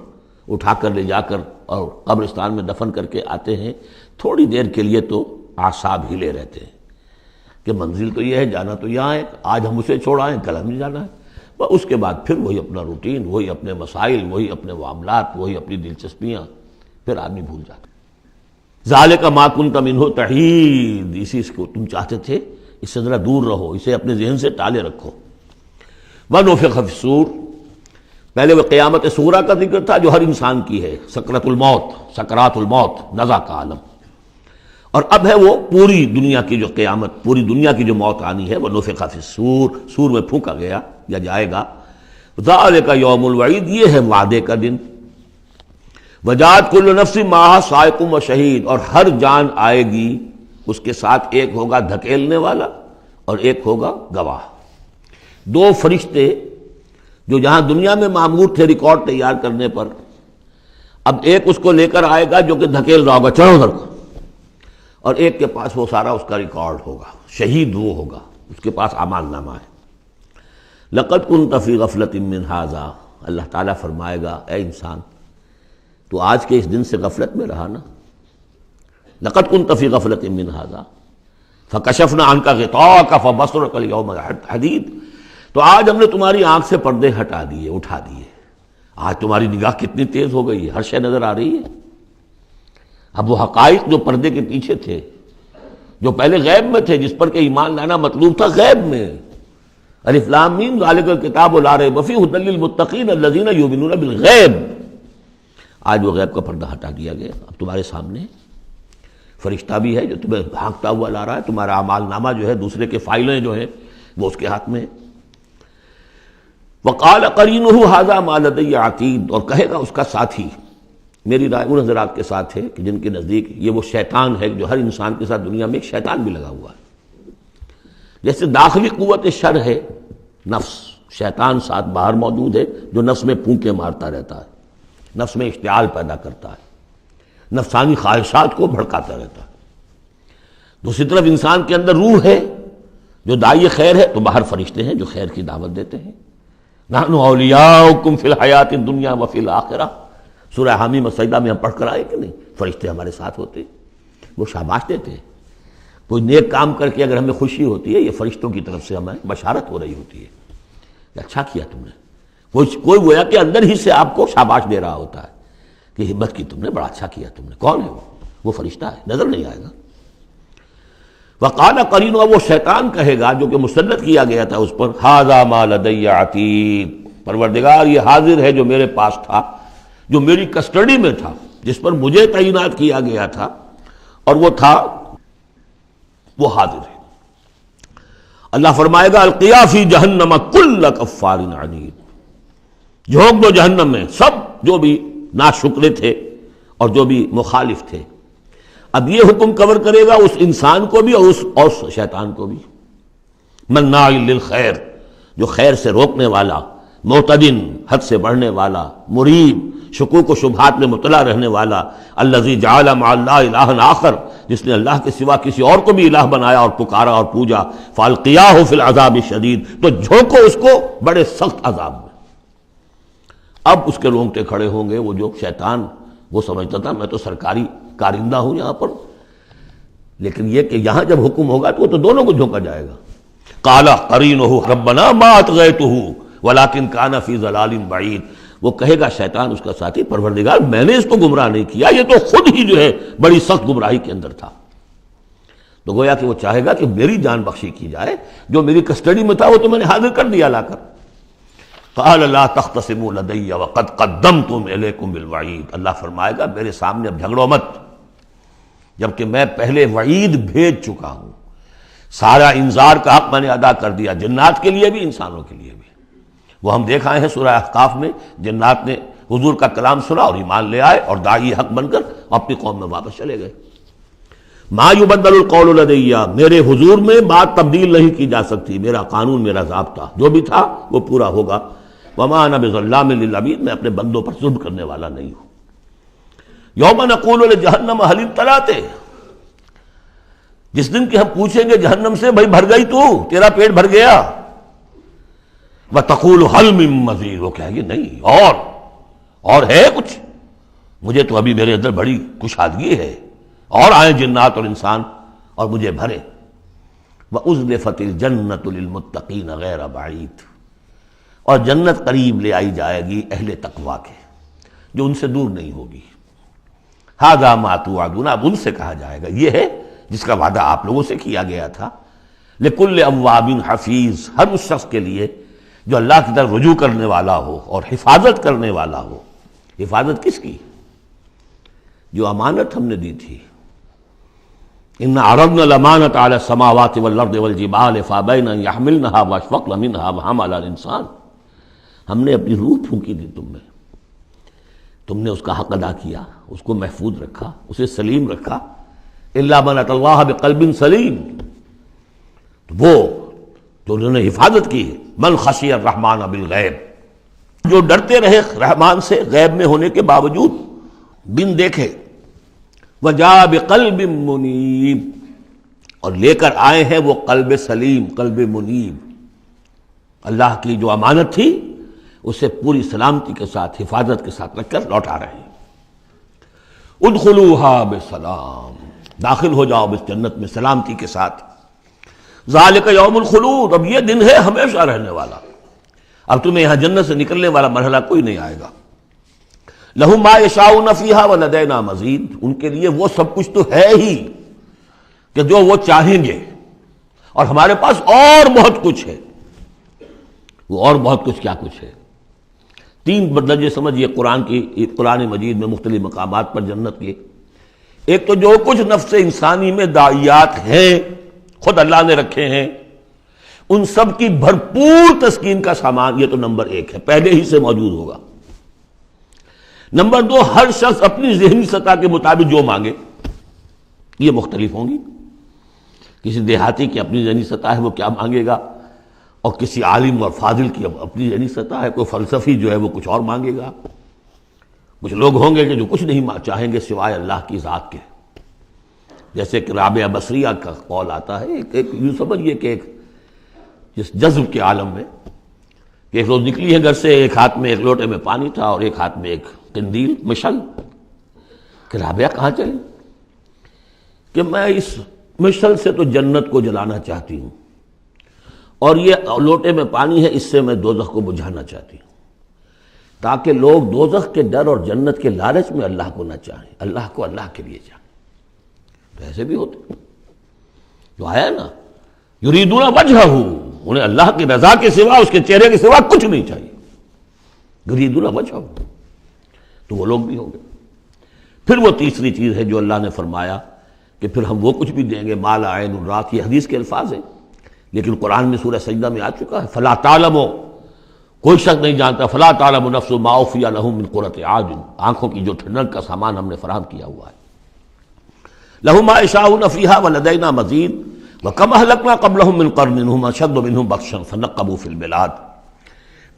اٹھا کر لے جا کر اور قبرستان میں دفن کر کے آتے ہیں، تھوڑی دیر کے لیے تو اعصاب ہلے رہتے ہیں کہ منزل تو یہ ہے، جانا تو یہاں ہے، آج ہم اسے چھوڑ آئیں کل ہمیں جانا ہے۔ اس کے بعد پھر وہی اپنا روٹین، وہی اپنے مسائل، وہی اپنے معاملات، وہی اپنی دلچسپیاں، پھر آدمی بھول جاتا ہے۔ ذالک ما کنت منہ تحید، اسی کو تم چاہتے تھے، اس سے ذرا دور رہو، اسے اپنے ذہن سے ٹالے رکھو۔ ونفخ فی الصور، پہلے وہ قیامت صغریٰ کا ذکر تھا جو ہر انسان کی ہے، سکرات الموت، سکرات الموت، نزع کا عالم، اور اب ہے وہ پوری دنیا کی جو قیامت، پوری دنیا کی جو موت آنی ہے، ونفخ فی الصور، سور میں پھونکا گیا یا جائے گا۔ ذالک یوم الوعید، یہ ہے وعدے کا دن۔ وجاءت کل نفس معہا سائق و شہید، اور ہر جان آئے گی، اس کے ساتھ ایک ہوگا دھکیلنے والا اور ایک ہوگا گواہ۔ دو فرشتے جو جہاں دنیا میں مامور تھے ریکارڈ تیار کرنے پر، اب ایک اس کو لے کر آئے گا جو کہ دھکیل رہا ہوگا، چڑھو ادھر کو، اور ایک کے پاس وہ سارا اس کا ریکارڈ ہوگا، شہید وہ ہوگا، اس کے پاس اعمال نامہ ہے۔ لقد كنت في غفلة من هذا، اللہ تعالیٰ فرمائے گا اے انسان تو آج کے اس دن سے غفلت میں رہا نا۔ لقد كنت في غفلة من هذا فكشفنا عنك غطاءك فبصرك اليوم حديد، تو آج ہم نے تمہاری آنکھ سے پردے ہٹا دیے، اٹھا دیے، آج تمہاری نگاہ کتنی تیز ہو گئی ہے، ہر شے نظر آ رہی ہے۔ اب وہ حقائق جو پردے کے پیچھے تھے، جو پہلے غیب میں تھے، جس پر کہ ایمان لانا مطلوب تھا غیب میں، الف لام میم ذالک الکتاب لا ریب فیہ ھدی للمتقین الذین یؤمنون بالغیب، آج وہ غیب کا پردہ ہٹا دیا گیا، اب تمہارے سامنے فرشتہ بھی ہے جو تمہیں بھانکتا ہوا لا رہا ہے، تمہارا اعمال نامہ جو ہے، دوسرے کے فائلیں جو ہیں وہ اس کے ہاتھ میں ہے۔ وقال قرینہ ھذا ما لدی عتید، اور کہے گا اس کا ساتھی، میری رائے ان حضرات کے ساتھ ہے کہ جن کے نزدیک یہ وہ شیطان ہے جو ہر انسان کے ساتھ دنیا میں ایک شیطان بھی لگا ہوا ہے، جیسے داخلی قوت شر ہے نفس، شیطان ساتھ باہر موجود ہے جو نفس میں پھونکے مارتا رہتا ہے، نفس میں اشتعال پیدا کرتا ہے، نفسانی خواہشات کو بھڑکاتا رہتا ہے۔ دوسری طرف انسان کے اندر روح ہے جو داعی خیر ہے، تو باہر فرشتے ہیں جو خیر کی دعوت دیتے ہیں۔ نحن اولیاؤکم فی الحیات الدنیا وفی الآخرہ، سورہ حامیم سجدہ میں ہم پڑھ کر آئے کہ نہیں، فرشتے ہمارے ساتھ ہوتے ہیں، وہ شاباش دیتے ہیں۔ کوئی نیک کام کر کے اگر ہمیں خوشی ہوتی ہے، یہ فرشتوں کی طرف سے ہمیں بشارت ہو رہی ہوتی ہے کہ اچھا کیا تم نے، کوئی گویا کہ اندر ہی سے آپ کو شاباش دے رہا ہوتا ہے کہ ہمت کی تم نے، بڑا اچھا کیا تم نے۔ کون ہے وہ فرشتہ ہے، نظر نہیں آئے گا۔ وقال قرینہ، وہ شیطان کہے گا جو کہ مسلط کیا گیا تھا اس پر، ھذا ما لدی عتید، پروردگار یہ حاضر ہے جو میرے پاس تھا، جو میری کسٹڈی میں تھا، جس پر مجھے تعینات کیا گیا تھا، اور وہ تھا، وہ حاضر ہے۔ اللہ فرمائے گا القیا فی جہنم کل کفار عنید، جھونک دو جہنم میں سب جو بھی ناشکرے تھے اور جو بھی مخالف تھے۔ اب یہ حکم کور کرے گا اس انسان کو بھی اور اس شیطان کو بھی۔ مناع للخیر، جو خیر سے روکنے والا، معتدن، حد سے بڑھنے والا، مریب، شکوک و شبہات میں مطلع رہنے والا، الذی جعل مع اللہ الہا آخر، جس نے اللہ کے سوا کسی اور کو بھی الہ بنایا اور پکارا اور پوجا، فالقیاہ فی العذاب الشدید، تو جھونکو اس کو بڑے سخت عذاب میں۔ اب اس کے رونگٹے کھڑے ہوں گے، وہ جو شیطان وہ سمجھتا تھا میں تو سرکاری کارندہ ہوں یہاں پر، لیکن یہ کہ یہاں جب حکم ہوگا تو وہ تو دونوں کو جھونکا جائے گا۔ قال قرینہ ربنا ما اطغیتہ ولکن کان فی ضلال بعید، وہ کہے گا شیطان اس کا ساتھی، پروردگار میں نے اس کو گمراہ نہیں کیا، یہ تو خود ہی جو ہے بڑی سخت گمراہی کے اندر تھا۔ تو گویا کہ وہ چاہے گا کہ میری جان بخشی کی جائے، جو میری کسٹڈی میں تھا وہ تو میں نے حاضر کر دیا لا کر۔ قال لا تختصموا لدی وقد قدمتم الیکم بالوعید، اللہ فرمائے گا میرے سامنے اب جھگڑو مت، جبکہ میں پہلے وعید بھیج چکا ہوں، سارا انذار کا حق میں نے ادا کر دیا، جنات کے لیے بھی انسانوں کے لیے بھی۔ وہ ہم دیکھ آئے ہیں سورہ احقاف میں، جنات نے حضور کا کلام سنا اور ایمان لے آئے اور داعی حق بن کر اپنی قوم میں واپس چلے گئے۔ ما یبدل القول لدی، میرے حضور میں بات تبدیل نہیں کی جا سکتی، میرا قانون، میرا ضابطہ جو بھی تھا وہ پورا ہوگا۔ وما انا بظلام للعبید، میں اپنے بندوں پر ظلم کرنے والا نہیں ہوں۔ یوم نقول لجہنم هل امتلأت، جس دن کہ ہم پوچھیں گے جہنم سے بھائی بھر گئی تو، تیرا پیٹ بھر گیا؟ وتقول هل من مزید، وہ کہے گی نہیں اور ہے کچھ، مجھے تو ابھی میرے اندر بڑی کشادگی ہے، اور آئیں جنات اور انسان اور مجھے بھرے۔ وَأُزْلِفَتِ الْجَنَّةُ لِلْمُتَّقِينَ غَيْرَ بَعِيدٍ، اور جنت قریب لے آئی جائے گی اہل تقویٰ کے، جو ان سے دور نہیں ہوگی۔ هَذَا مَا تُوعَدُونَ، اب ان سے کہا جائے گا یہ ہے جس کا وعدہ آپ لوگوں سے کیا گیا تھا۔ لِكُلِّ أَوَّابٍ حَفِيظٍ، ہر اس شخص کے لیے جو اللہ کی طرف رجوع کرنے والا ہو اور حفاظت کرنے والا ہو۔ حفاظت کس کی؟ جو امانت ہم نے دی تھی۔ ان عرضنا الامانۃ علی السماوات والارض والجبال فابین ان یحملنها واشفقن منها وحملها الانسان، ہم نے اپنی روح پھونکی دی تم میں، تم نے اس کا حق ادا کیا، اس کو محفوظ رکھا، اسے سلیم رکھا۔ الا من اتى الله بقلب سلیم، تو وہ جو انہوں نے حفاظت کی ہے۔ من خشی الرحمن بالغیب، جو ڈرتے رہے رحمان سے غیب میں ہونے کے باوجود، بن دیکھے۔ وجاء بقلب منیب، اور لے کر آئے ہیں وہ قلب سلیم، قلب منیب، اللہ کی جو امانت تھی اسے پوری سلامتی کے ساتھ، حفاظت کے ساتھ رکھ کر لوٹا رہے ہیں۔ ادخلوها بسلام، داخل ہو جاؤ اس جنت میں سلامتی کے ساتھ۔ ذالک یوم الخلود، اب یہ دن ہے ہمیشہ رہنے والا، اب تمہیں یہاں جنت سے نکلنے والا مرحلہ کوئی نہیں آئے گا۔ لہم ما یشاؤون فیہا ولدینا مزید، ان کے لیے وہ سب کچھ تو ہے ہی کہ جو وہ چاہیں گے، اور ہمارے پاس اور بہت کچھ ہے۔ وہ اور بہت کچھ کیا کچھ ہے؟ تین درجے سمجھیے قرآن مجید میں مختلف مقامات پر جنت کے۔ ایک تو جو کچھ نفس انسانی میں داعیات ہیں خود اللہ نے رکھے ہیں، ان سب کی بھرپور تسکین کا سامان، یہ تو نمبر ایک ہے، پہلے ہی سے موجود ہوگا۔ نمبر دو، ہر شخص اپنی ذہنی سطح کے مطابق جو مانگے، یہ مختلف ہوں گی۔ کسی دیہاتی کی اپنی ذہنی سطح ہے، وہ کیا مانگے گا، اور کسی عالم اور فاضل کی اپنی ذہنی سطح ہے، کوئی فلسفی جو ہے وہ کچھ اور مانگے گا۔ کچھ لوگ ہوں گے کہ جو کچھ نہیں چاہیں گے سوائے اللہ کی ذات کے، جیسے کہ رابعہ بصریہ کا قول آتا ہے، ایک یوں سمجھیے کہ ایک جس جذب کے عالم میں کہ ایک روز نکلی ہے گھر سے، ایک ہاتھ میں ایک لوٹے میں پانی تھا اور ایک ہاتھ میں ایک قندیل، مشل، کہ رابعہ کہاں چلی؟ کہ میں اس مشل سے تو جنت کو جلانا چاہتی ہوں، اور یہ لوٹے میں پانی ہے، اس سے میں دوزخ کو بجھانا چاہتی ہوں، تاکہ لوگ دوزخ کے ڈر اور جنت کے لالچ میں اللہ کو نہ چاہیں، اللہ کو اللہ کے لیے چاہیں۔ تو ایسے بھی ہوتے جو آیا نا، یریدون وجہہ، انہیں اللہ کی رضا کے سوا، اس کے چہرے کے سوا کچھ نہیں چاہیے، یریدون وجہہ، تو وہ لوگ بھی ہوں گے۔ پھر وہ تیسری چیز ہے جو اللہ نے فرمایا کہ پھر ہم وہ کچھ بھی دیں گے، ما لا عین رات، یہ حدیث کے الفاظ ہیں لیکن قرآن میں سورہ سجدہ میں آ چکا ہے۔ فلا تعلم، کوئی شخص نہیں جانتا، فلا تعلم نفس ما اخفی لهم من قرۃ اعین، آنکھوں کی جو ٹھنڈک کا سامان ہم نے فراہم کیا ہوا ہے۔ لهم ما یشاؤون فیہا ولدینا مزید، وکم اہلکنا قبلہم من قرن هم اشد منہم بطشا فنقبوا فی البلاد،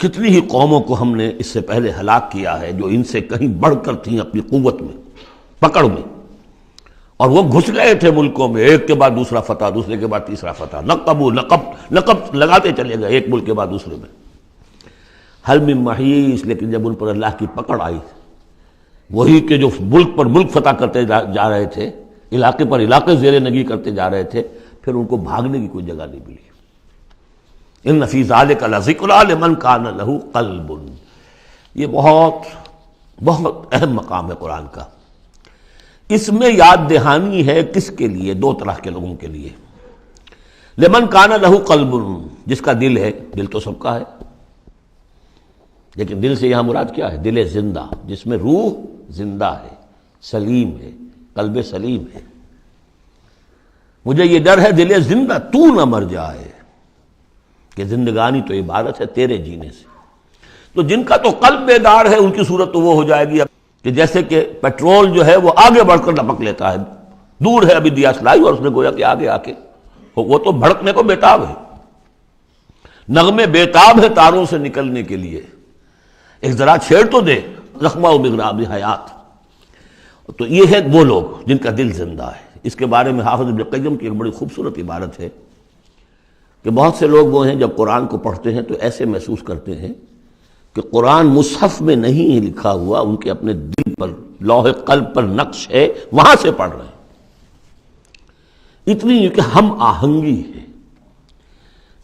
کتنی ہی قوموں کو ہم نے اس سے پہلے ہلاک کیا ہے جو ان سے کہیں بڑھ کر تھیں اپنی قوت میں، پکڑ میں، اور وہ گھس گئے تھے ملکوں میں، ایک کے بعد دوسرا فتح، دوسرے کے بعد تیسرا فتح، نقب لگاتے چلے گئے ایک ملک کے بعد دوسرے میں۔ حل من محیص، لیکن جب ان پر اللہ کی پکڑ آئی، وہی کہ جو ملک پر ملک فتح کرتے جا رہے تھے، علاقے پر علاقے زیر نگی کرتے جا رہے تھے، پھر ان کو بھاگنے کی کوئی جگہ نہیں ملی۔ ان فی ذلک لذکری لمن کان لہ قلب، یہ بہت بہت اہم مقام ہے قرآن کا۔ اس میں یاد دہانی ہے کس کے لیے؟ دو طرح کے لوگوں کے لیے۔ لمن کان لہ قلب، جس کا دل ہے، دل تو سب کا ہے، لیکن دل سے یہاں مراد کیا ہے؟ دل زندہ، جس میں روح زندہ ہے، سلیم ہے، قلب سلیم ہے۔ مجھے یہ ڈر ہے دل زندہ تو نہ مر جائے، کہ زندگانی تو عبادت ہے تیرے جینے سے۔ تو جن کا تو قلب بیدار ہے ان کی صورت تو وہ ہو جائے گی کہ جیسے کہ پیٹرول جو ہے وہ آگے بڑھ کر لپک لیتا ہے دور ہے ابھی دیا سلائی، اور اس نے گویا کہ آگے آ کے وہ تو بھڑکنے کو بیتاب ہے، نغمے بیتاب ہے تاروں سے نکلنے کے لیے، ایک ذرا چھیڑ تو دے زخمہ و بغراب حیات۔ تو یہ ہے وہ لوگ جن کا دل زندہ ہے۔ اس کے بارے میں حافظ ابن قیم کی ایک بڑی خوبصورت عبارت ہے کہ بہت سے لوگ وہ ہیں جب قرآن کو پڑھتے ہیں تو ایسے محسوس کرتے ہیں کہ قرآن مصحف میں نہیں لکھا ہوا، ان کے اپنے دل پر لوح قلب پر نقش ہے، وہاں سے پڑھ رہے ہیں۔ اتنی کہ ہم آہنگی ہے،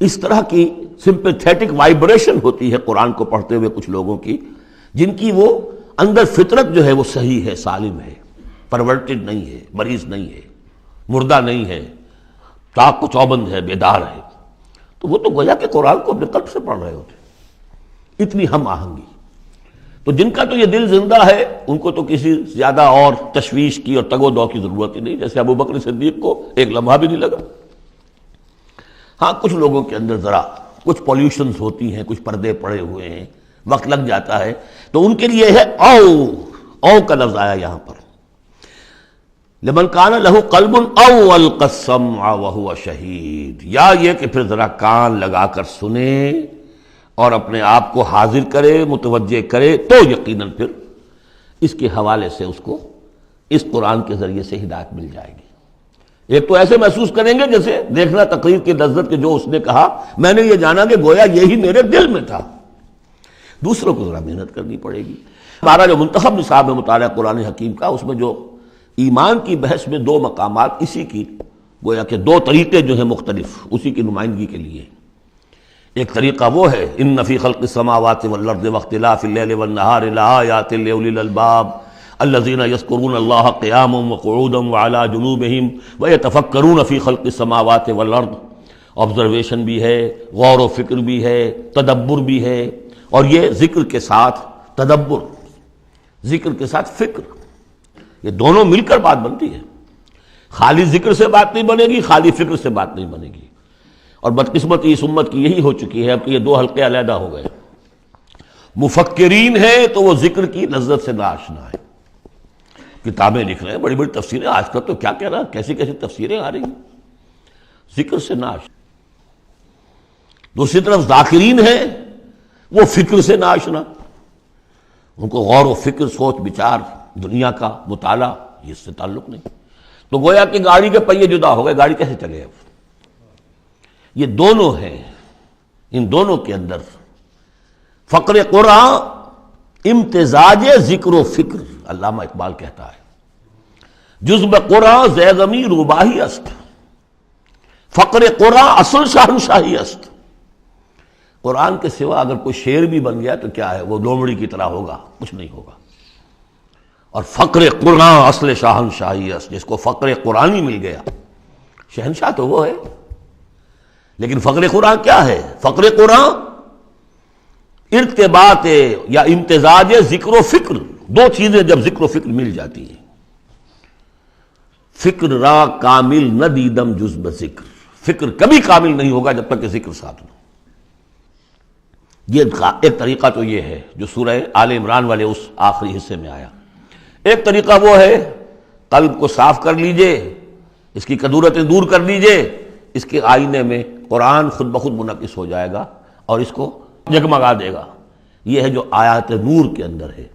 اس طرح کی سمپیتھیٹک وائبریشن ہوتی ہے قرآن کو پڑھتے ہوئے کچھ لوگوں کی، جن کی وہ اندر فطرت جو ہے وہ صحیح ہے، سالم ہے، پرورٹڈ نہیں ہے، مریض نہیں ہے، مردہ نہیں ہے، چاق و چوبند ہے، بیدار ہے۔ تو وہ تو گویا کہ قرآن کو اپنے قلب سے پڑھ رہے ہوتے، اتنی ہم آہنگی۔ تو جن کا تو یہ دل زندہ ہے ان کو تو کسی زیادہ اور تشویش کی اور تگ و دو کی ضرورت ہی نہیں، جیسے ابو بکر صدیق کو ایک لمحہ بھی نہیں لگا۔ ہاں کچھ لوگوں کے اندر ذرا کچھ پولیوشنز ہوتی ہیں، کچھ پردے پڑے ہوئے ہیں، وقت لگ جاتا ہے، تو ان کے لیے ہے او کا لفظ آیا یہاں پر، لمن کان لہ قلب او القى السمع وهو شہید، یا یہ کہ پھر ذرا کان لگا کر سنے اور اپنے آپ کو حاضر کرے، متوجہ کرے، تو یقیناً پھر اس کے حوالے سے اس کو اس قرآن کے ذریعے سے ہدایت مل جائے گی۔ ایک تو ایسے محسوس کریں گے جیسے دیکھنا تقریر کی لذت کہ جو اس نے کہا میں نے یہ جانا کہ گویا یہی میرے دل میں تھا۔ دوسروں کو ذرا محنت کرنی پڑے گی۔ ہمارا جو منتخب نصاب ہے مطالعہ قرآن حکیم کا، اس میں جو ایمان کی بحث میں دو مقامات اسی کی گویا کہ دو طریقے جو ہیں مختلف اسی کی نمائندگی کے لیے، ایک طریقہ وہ ہے ان فی خلق السماوات والارض واختلاف اللیل والنہار لآیات لأولی الالباب الذین یذکرون اللہ قیاما وقعودا وعلی جنوبہم ویتفکرون فی خلق السماوات والارض، آبزرویشن بھی ہے، غور و فکر بھی ہے، تدبر بھی ہے، اور یہ ذکر کے ساتھ تدبر، ذکر کے ساتھ فکر، یہ دونوں مل کر بات بنتی ہے۔ خالی ذکر سے بات نہیں بنے گی، خالی فکر سے بات نہیں بنے گی۔ اور بدقسمتی اس امت کی یہی ہو چکی ہے اب کہ یہ دو حلقے علیحدہ ہو گئے، مفکرین ہیں تو وہ ذکر کی لذت سے ناآشنا ہے، کتابیں لکھ رہے ہیں، بڑی بڑی تفسیریں، آج کل تو کیا کہہ رہا، کیسی کیسی تفسیریں آ رہی ہیں، ذکر سے ناآشنا۔ دوسری طرف ذاکرین ہیں وہ فکر سے ناآشنا، ان کو غور و فکر، سوچ بچار، دنیا کا مطالعہ اس سے تعلق نہیں۔ تو گویا کہ گاڑی کے پہیے جدا ہو گئے، گاڑی کیسے چلے اب؟ یہ دونوں ہیں، ان دونوں کے اندر فقر قرآن امتزاج ذکر و فکر، علامہ اقبال کہتا ہے جزب قرآن زیغمی روباہی است، فقر قرآن اصل شہنشاہی است۔ قرآن کے سوا اگر کوئی شعر بھی بن گیا تو کیا ہے، وہ لومڑی کی طرح ہوگا، کچھ نہیں ہوگا۔ اور فقر قرآن اصل شہنشاہی است، جس کو فقر قرآنی مل گیا، شہنشاہ تو وہ ہے۔ لیکن فقر قرآن کیا ہے؟ فقر قرآن ارتباط یا امتزاج ذکر و فکر، دو چیزیں جب ذکر و فکر مل جاتی ہیں۔ فکر را کامل نہ دیدم جز بذکر، فکر کبھی کامل نہیں ہوگا جب تک کہ ذکر ساتھ نہ۔ یہ ایک طریقہ تو یہ ہے جو سورہ آل عمران والے اس آخری حصے میں آیا۔ ایک طریقہ وہ ہے قلب کو صاف کر لیجئے، اس کی کدورتیں دور کر لیجئے، اس کے آئینے میں قرآن خود بخود منعکس ہو جائے گا اور اس کو جگمگا دے گا۔ یہ ہے جو آیات نور کے اندر ہے،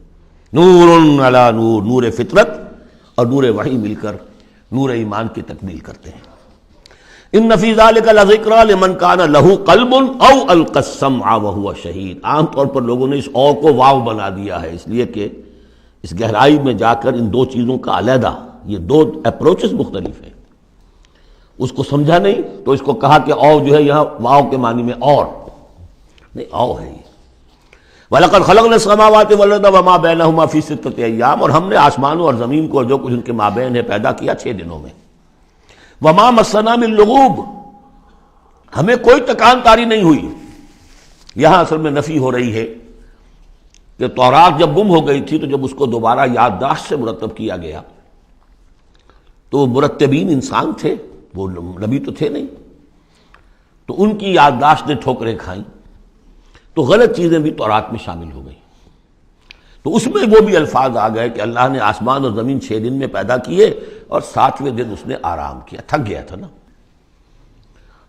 نور علی نور، نور فطرت اور نور وحی مل کر نور ایمان کی تکمیل کرتے ہیں۔ ان فی ذلک لذکری لمن کان لہ قلب او القی السمع وہو شہید۔ عام طور پر لوگوں نے اس او کو واو بنا دیا ہے، اس لیے کہ اس گہرائی میں جا کر ان دو چیزوں کا علیحدہ، یہ دو اپروچز مختلف ہیں، اس کو سمجھا نہیں تو اس کو کہا کہ او جو ہے یہاں واو کے معنی میں اور نہیں، او ہے یہ۔ وَلَقَدْ خَلَقْنَا السَّمَاوَاتِ وَالْأَرْضَ وَمَا بَيْنَهُمَا فِي سِتَّةِ أَيَّامٍ، اور ہم نے آسمانوں اور زمین کو اور جو کچھ ان کے مابین ہے پیدا کیا 6 دنوں میں۔ وَمَا مَسَّنَا مِن لُغُوبٍ، ہمیں کوئی تکان تاری نہیں ہوئی۔ یہاں اصل میں نفی ہو رہی ہے کہ تورات جب گم ہو گئی تھی تو جب اس کو دوبارہ یادداشت سے مرتب کیا گیا تو مرتبین انسان تھے، وہ نبی تو تھے نہیں، تو ان کی یادداشت نے ٹھوکریں کھائیں، تو غلط چیزیں بھی تورات میں شامل ہو گئیں۔ تو اس میں وہ بھی الفاظ آ گئے کہ اللہ نے آسمان اور زمین 6 دن میں پیدا کیے، اور 7ویں دن اس نے آرام کیا، تھک گیا تھا نا۔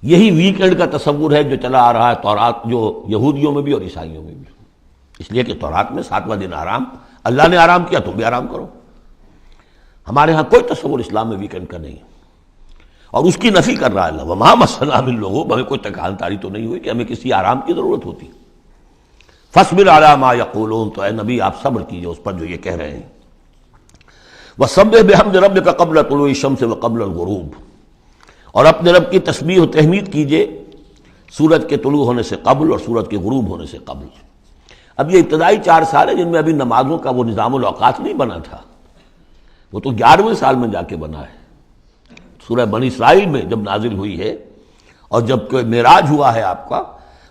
یہی ویکینڈ کا تصور ہے جو چلا آ رہا ہے تورات، جو یہودیوں میں بھی اور عیسائیوں میں بھی، اس لیے کہ تورات میں 7واں دن آرام، اللہ نے آرام کیا تم بھی آرام کرو۔ ہمارے ہاں کوئی تصور اسلام میں ویکینڈ کا نہیں، اور اس کی نفی کر رہا ہے اللہ، وما مسنا من لغوب، ہمیں کوئی تکان تاری تو نہیں ہوئی کہ ہمیں کسی آرام کی ضرورت ہوتی۔ فاصبر علی ما یقولون، تو اے نبی آپ صبر کیجئے اس پر جو یہ کہہ رہے ہیں۔ وسبح بحمد ربک قبل طلوع الشمس وقبل الغروب، اور اپنے رب کی تسبیح و تحمید کیجئے سورج کے طلوع ہونے سے قبل اور سورج کے غروب ہونے سے قبل۔ اب یہ ابتدائی 4 سال ہیں جن میں ابھی نمازوں کا وہ نظام الاوقات نہیں بنا تھا، وہ تو 11ویں سال میں جا کے بنا ہے۔ سورہ بنی اسرائیل میں جب نازل ہوئی ہے اور جب کہ معراج ہوا ہے آپ کا،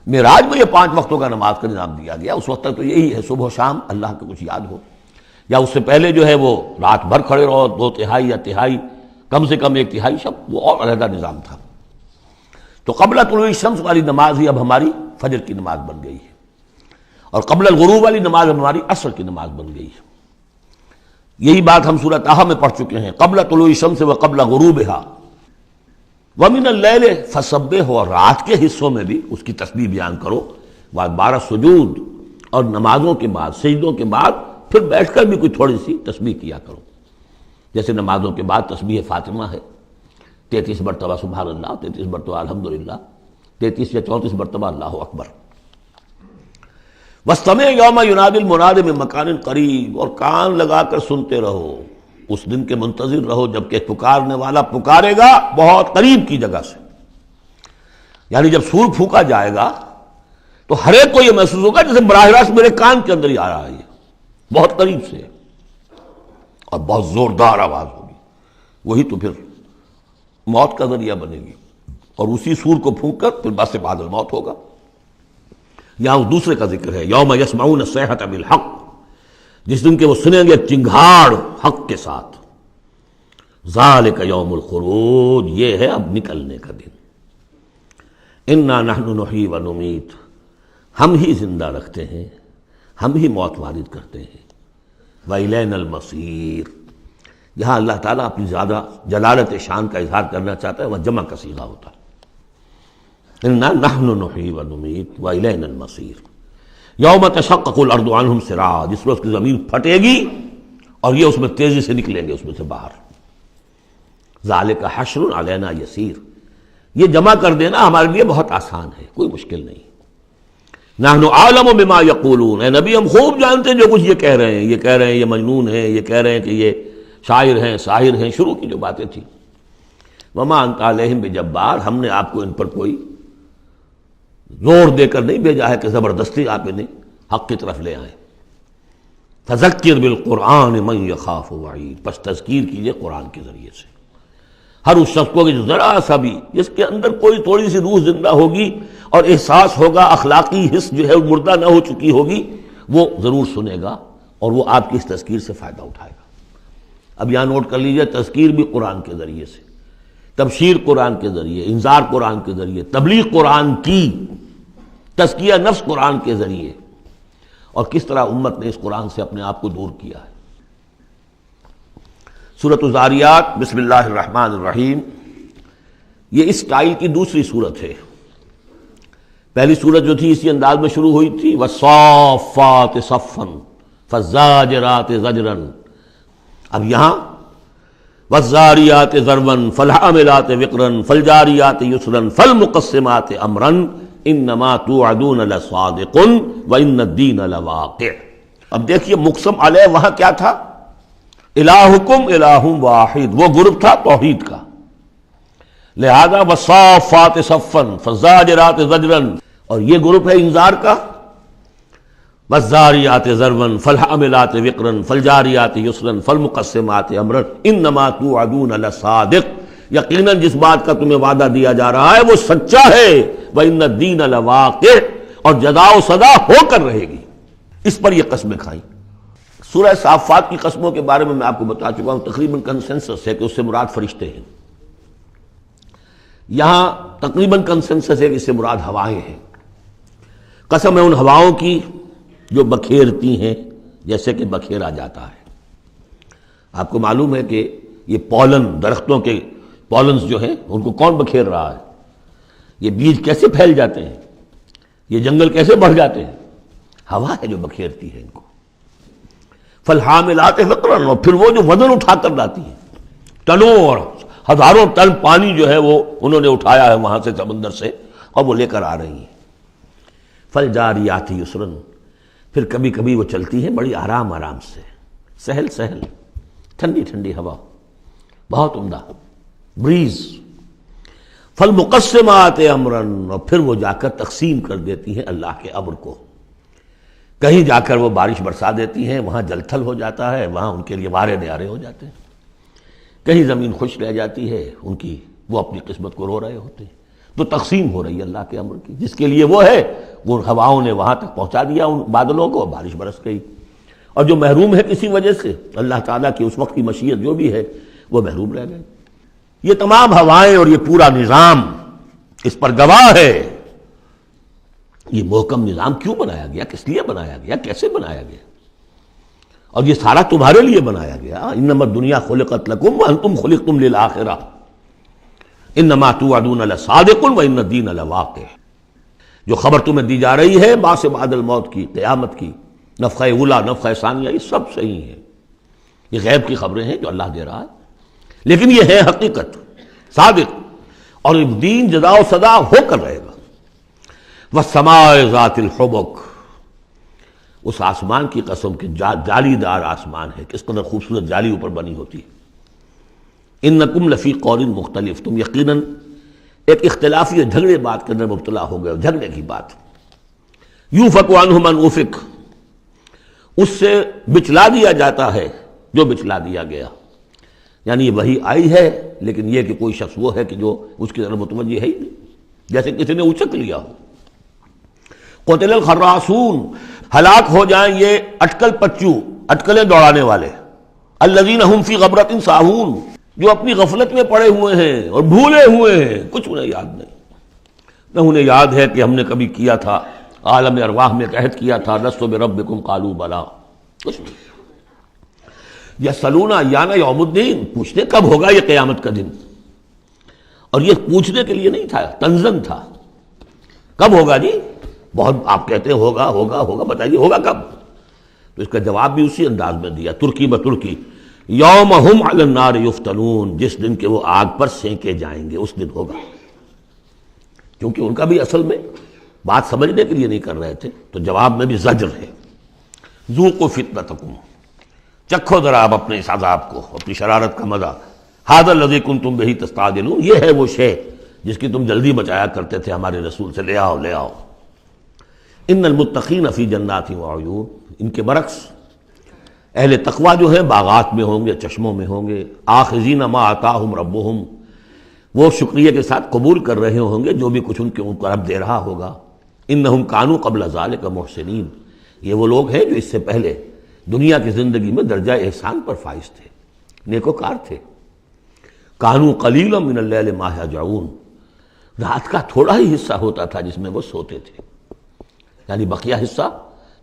معراج میں یہ 5 وقتوں کا نماز کا نظام دیا گیا، اس وقت تک تو یہی ہے صبح و شام اللہ کا کچھ یاد ہو، یا اس سے پہلے جو ہے وہ رات بھر کھڑے رہو 2 تہائی یا تہائی، کم سے کم 1 تہائی شب، وہ اور علیحدہ نظام تھا۔ تو قبل طلوع الشمس والی نماز ہی اب ہماری فجر کی نماز بن گئی ہے، اور قبل الغروب والی نماز ہماری عصر کی نماز بن گئی ہے۔ یہی بات ہم سورۃ طٰہٰ میں پڑھ چکے ہیں، قبل طلوع الشمس وقبل غروبها ومن اللیل فسبح، اور رات کے حصوں میں بھی اس کی تسبیح بیان کرو، وادبار السجود، اور نمازوں کے بعد سجدوں کے بعد پھر بیٹھ کر بھی کوئی تھوڑی سی تسبیح کیا کرو، جیسے نمازوں کے بعد تسبیح فاطمہ ہے 33 مرتبہ سبحان اللہ، 33 مرتبہ الحمدللہ، 33 یا 34 مرتبہ اللہ اکبر۔ وَاسْتَمِعْ يَوْمَ يُنَادِ الْمُنَادِ مِن مَّكَانٍ قَرِيبٍ، اور کان لگا کر سنتے رہو، اس دن کے منتظر رہو جبکہ پکارنے والا پکارے گا بہت قریب کی جگہ سے۔ یعنی جب سور پھونکا جائے گا تو ہر ایک کو یہ محسوس ہوگا جیسے براہ راست میرے کان کے اندر ہی آ رہا ہے، یہ بہت قریب سے، اور بہت زوردار آواز ہوگی، وہی تو پھر موت کا ذریعہ بنے گی، اور اسی سور کو پھونک کر پھر بس بعد الموت ہوگا۔ یہاں دوسرے کا ذکر ہے، یوم یسمعون الصیحۃ بالحق، جس دن کہ وہ سنیں گے چنگھاڑ حق کے ساتھ، ذالک یوم الخروج، یہ ہے اب نکلنے کا دن۔ انا نحن نحیی و نمیت، ہم ہی زندہ رکھتے ہیں، ہم ہی موت وارد کرتے ہیں، وإلینا المصیر، یہاں اللہ تعالیٰ اپنی زیادہ جلالت شان کا اظہار کرنا چاہتا ہے، وہ جمع کا صیغہ ہوتا ہے، انا نحن نحیی و نمیت وإلینا المصیر۔ یوم تشقق الارض عنہم سراعا، جس روز کی زمین پھٹے گی اور یہ اس میں تیزی سے نکلیں گے اس میں سے باہر۔ ذالک حشر علینا یسیر، یہ جمع کر دینا ہمارے لیے بہت آسان ہے، کوئی مشکل نہیں۔ نحن اعلم بما یقولون، اے نبی ہم خوب جانتے ہیں جو کچھ یہ کہہ رہے ہیں، یہ کہہ رہے ہیں یہ مجنون ہیں، یہ کہہ رہے ہیں کہ یہ شاعر ہیں ساحر ہیں، شروع کی جو باتیں تھیں۔ وما انت علیہم بجبار، ہم نے آپ کو ان پر کوئی زور دے کر نہیں بھیجا ہے کہ زبردستی آپ انہیں حق کی طرف لے آئیں۔ فذکر بالقرآن من یخاف وعید، پس تذکیر کیجئے قرآن کے ذریعے سے ہر اس شخص کو کہ جو ذرا سا بھی جس کے اندر کوئی تھوڑی سی روح زندہ ہوگی اور احساس ہوگا، اخلاقی حس جو ہے مردہ نہ ہو چکی ہوگی، وہ ضرور سنے گا اور وہ آپ کی اس تذکیر سے فائدہ اٹھائے گا۔ اب یہاں نوٹ کر لیجئے، تذکیر بھی قرآن کے ذریعے سے، تبشیر قرآن کے ذریعے، انذار قرآن کے ذریعے، تبلیغ قرآن کی، تزکیہ نفس قرآن کے ذریعے، اور کس طرح امت نے اس قرآن سے اپنے آپ کو دور کیا ہے۔ سورۃ الذاریات، بسم اللہ الرحمن الرحیم، یہ اس سٹائل کی دوسری سورت ہے۔ پہلی سورت جو تھی اسی انداز میں شروع ہوئی تھی، والصافات صفا فالزاجرات زجرا، اب یہاں والذاریات ذروا فالحاملات وقرا فالجاریات یسرا فالمقسمات امرا انما توعدون لصادق وان الدین لواقع۔ اب دیکھیے مقسم علیہ وہاں کیا تھا؟ الہکم الہ واحد، وہ گروپ تھا توحید کا، لہذا والصافات صفا فالزاجرات زجرا، اور یہ گروپ ہے انذار کا، والذاریات ذروا فالحاملات وقرا فالجاریات یسرا فالمقسمات امرا انما توعدون لصادق، یقیناً جس بات کا تمہیں وعدہ دیا جا رہا ہے وہ سچا ہے، وَإِنَّ الدِّينَ لَوَاقِعٌ، اور جزا و سزا ہو کر رہے گی، اس پر یہ قسمیں کھائیں۔ سورہ صافات کی قسموں کے بارے میں آپ کو بتا چکا ہوں، تقریباً کنسنسس ہے کہ اس سے مراد فرشتے ہیں، یہاں تقریباً کنسنسس ہے کہ اس سے مراد ہوائیں ہیں۔ قسم ہے ان ہواؤں کی جو بکھیرتی ہیں جیسے کہ بکھیرا جاتا ہے۔ آپ کو معلوم ہے کہ یہ پولن، درختوں کے پولنز جو ہیں ان کو کون بکھیر رہا ہے؟ یہ بیج کیسے پھیل جاتے ہیں؟ یہ جنگل کیسے بڑھ جاتے ہیں؟ ہوا ہے جو بکھیرتی ہے ان کو۔ فالحاملات وقرا، اور پھر وہ جو وزن اٹھا کر لاتی ہیں، ٹنوں اور ہزاروں ٹن پانی جو ہے وہ انہوں نے اٹھایا ہے وہاں سے سمندر سے، اور وہ لے کر آ رہی ہیں۔ فالجاریات یسرا، پھر کبھی کبھی وہ چلتی ہیں بڑی آرام آرام سے، سہل سہل، ٹھنڈی ٹھنڈی ہوا، بہت عمدہ بریز۔ فالمقسمات امرا، اور پھر وہ جا کر تقسیم کر دیتی ہیں اللہ کے امر کو، کہیں جا کر وہ بارش برسا دیتی ہیں، وہاں جل تھل ہو جاتا ہے، وہاں ان کے لیے وارے نیارے ہو جاتے ہیں، کہیں زمین خشک رہ جاتی ہے ان کی، وہ اپنی قسمت کو رو رہے ہوتے ہیں۔ تو تقسیم ہو رہی ہے اللہ کے امر کی، جس کے لیے وہ ہے وہ ہواؤں نے وہاں تک پہنچا دیا ان بادلوں کو، بارش برس گئی، اور جو محروم ہے کسی وجہ سے اللہ تعالیٰ کی اس وقت کی مشیت جو بھی ہے وہ محروم رہ گئے۔ یہ تمام ہوائیں اور یہ پورا نظام اس پر گواہ ہے۔ یہ محکم نظام کیوں بنایا گیا، کس لیے بنایا گیا، کیسے بنایا گیا، اور یہ سارا تمہارے لیے بنایا گیا۔ انما الدنیا خلقت لکم وانتم خلقتم للآخرہ انما توعدون لصادق وان الدین لواقع۔ جو خبر تمہیں دی جا رہی ہے بعث بعد الموت کی، قیامت کی، نفخہ اولیٰ، نفخہ ثانیہ، یہ سب صحیح ہے، یہ غیب کی خبریں ہیں جو اللہ دے رہا ہے، لیکن یہ ہے حقیقت، صادق، اور دین جزا و سزا ہو کر رہے گا۔ والسماء ذات الحبک، اس آسمان کی قسم کہ جالی دار آسمان ہے، کس قدر خوبصورت جالی اوپر بنی ہوتی ہے۔ انکم لفی قول مختلف، تم یقیناً ایک اختلافی جھگڑے بات کے اندر مبتلا ہو گئے، جھگڑے کی بات۔ یوفک عنہ من افک، اس سے بچلا دیا جاتا ہے جو بچلا دیا گیا، یعنی یہ وحی آئی ہے لیکن یہ کہ کوئی شخص وہ ہے کہ جو اس کی طرف متوجہ ہے ہی نہیں، جیسے کسی نے اچک لیا ہو۔ قتل الخراصون، ہلاک ہو جائیں یہ اٹکل پچو، اٹکلیں دوڑانے والے، الذین هم فی غمرۃ ساہون، جو اپنی غفلت میں پڑے ہوئے ہیں اور بھولے ہوئے ہیں، کچھ انہیں یاد نہیں۔ نہ انہیں یاد ہے کہ ہم نے کبھی کیا تھا، عالم ارواح میں عہد کیا تھا، لست بربکم قالوا بلا، کچھ نہیں۔ یسألون ایان یوم الدین، پوچھتے کب ہوگا یہ قیامت کا دن، اور یہ پوچھنے کے لیے نہیں تھا، تنزن تھا، کب ہوگا جی؟ بہت آپ کہتے ہیں ہوگا ہوگا ہوگا، بتائیے ہوگا کب؟ تو اس کا جواب بھی اسی انداز میں دیا، ترکی بترکی، یوم ہم علی النار یفتنون، جس دن کہ وہ آگ پر سینکے جائیں گے، اس دن ہوگا۔ کیونکہ ان کا بھی اصل میں بات سمجھنے کے لیے نہیں کر رہے تھے، تو جواب میں بھی زجر ہے۔ ذوقوا فتنتکم، چکھو ذرا آپ اپنے اس عذاب کو، اپنی شرارت کا مزہ۔ ھذا الذی کنتم بہ تستعجلون، یہ ہے وہ شے جس کی تم جلدی بچایا کرتے تھے ہمارے رسول سے، لے آؤ لے آؤ۔ ان المتقین فی جنات وعیون، ان کے برعکس اہل تقویٰ جو ہیں باغات میں ہوں گے، چشموں میں ہوں گے، آخذین ما آتاہم ربہم، وہ شکریہ کے ساتھ قبول کر رہے ہوں گے جو بھی کچھ ان کو رب دے رہا ہوگا۔ انہم کانوا قبل ذلک محسنین، یہ وہ لوگ ہیں جو اس سے پہلے دنیا کی زندگی میں درجہ احسان پر فائز تھے، نیکوکار تھے۔ کانوا قلیلا من اللیل ما یہجعون، رات کا تھوڑا ہی حصہ ہوتا تھا جس میں وہ سوتے تھے، یعنی بقیہ حصہ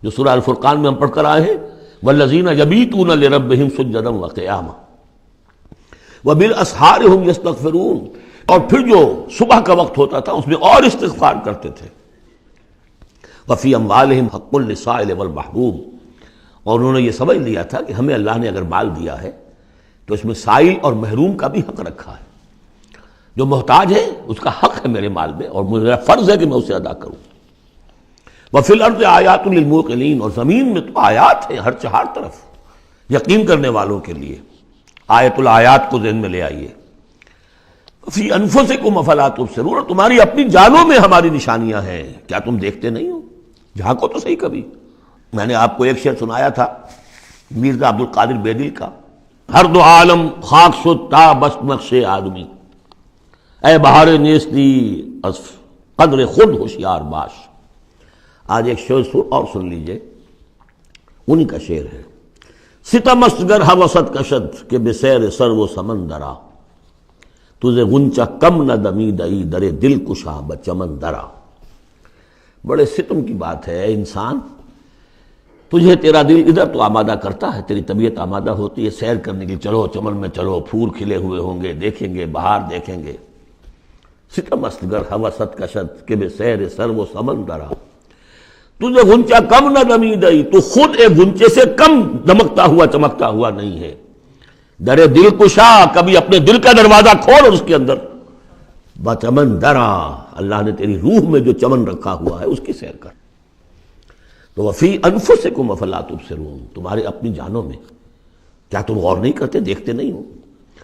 جو سورہ الفرقان میں ہم پڑھ کر آئے ہیں، والذین یبیتون لربہم سجدا وقیاما وبالاسحار ہم یستغفرون، اور پھر جو صبح کا وقت ہوتا تھا اس میں اور استغفار کرتے تھے۔ وفی اموالہم حق للسائل والمحروم، اور انہوں نے یہ سمجھ لیا تھا کہ ہمیں اللہ نے اگر مال دیا ہے تو اس میں سائل اور محروم کا بھی حق رکھا ہے، جو محتاج ہے اس کا حق ہے میرے مال میں، اور میرا فرض ہے کہ میں اسے ادا کروں۔ وفی الارض آیات للموقنین، اور زمین میں تو آیات ہیں ہر چہار طرف یقین کرنے والوں کے لیے، آیت الآیات کو ذہن میں لے آئیے۔ فی انفسکم افلا تبصرون، اور تمہاری اپنی جانوں میں ہماری نشانیاں ہیں، کیا تم دیکھتے نہیں ہو؟ جھانکو تو صحیح کبھی۔ میں نے آپ کو ایک شعر سنایا تھا میرزا عبد القادر بیدل کا، ہر دو عالم خاک شد تا بس نقش آدمی، اے بہار نیستی از قدر خود ہوشیار باش۔ آج ایک شعر اور سن لیجئے، انہی کا شعر ہے۔ ستم است گر ہوست کشد کہ بسیر سر و سمندرا، تجھے غنچہ کم نہ دمیدئی در دل کشا بچمن درا۔ بڑے ستم کی بات ہے، انسان تجھے تیرا دل ادھر تو آمادہ کرتا ہے، تیری طبیعت آمادہ ہوتی ہے سیر کرنے کی، چلو چمن میں چلو، پھول کھلے ہوئے ہوں گے، دیکھیں گے، بہار دیکھیں گے۔ ستم اصغر حوست کشت کہ بے سیر سر و سمندرا، تجھے غنچہ کم نہ دمیدئی، تو خود ایک غنچے سے کم دمکتا ہوا چمکتا ہوا نہیں ہے۔ در دل کشا، کبھی اپنے دل کا دروازہ کھول اور اس کے اندر بچمن درا، اللہ نے تیری روح میں جو چمن رکھا ہوا ہے اس کی سیر کر۔ تو وفی انفسکم افلا تبصرون، تمہارے اپنی جانوں میں کیا تم غور نہیں کرتے، دیکھتے نہیں ہو؟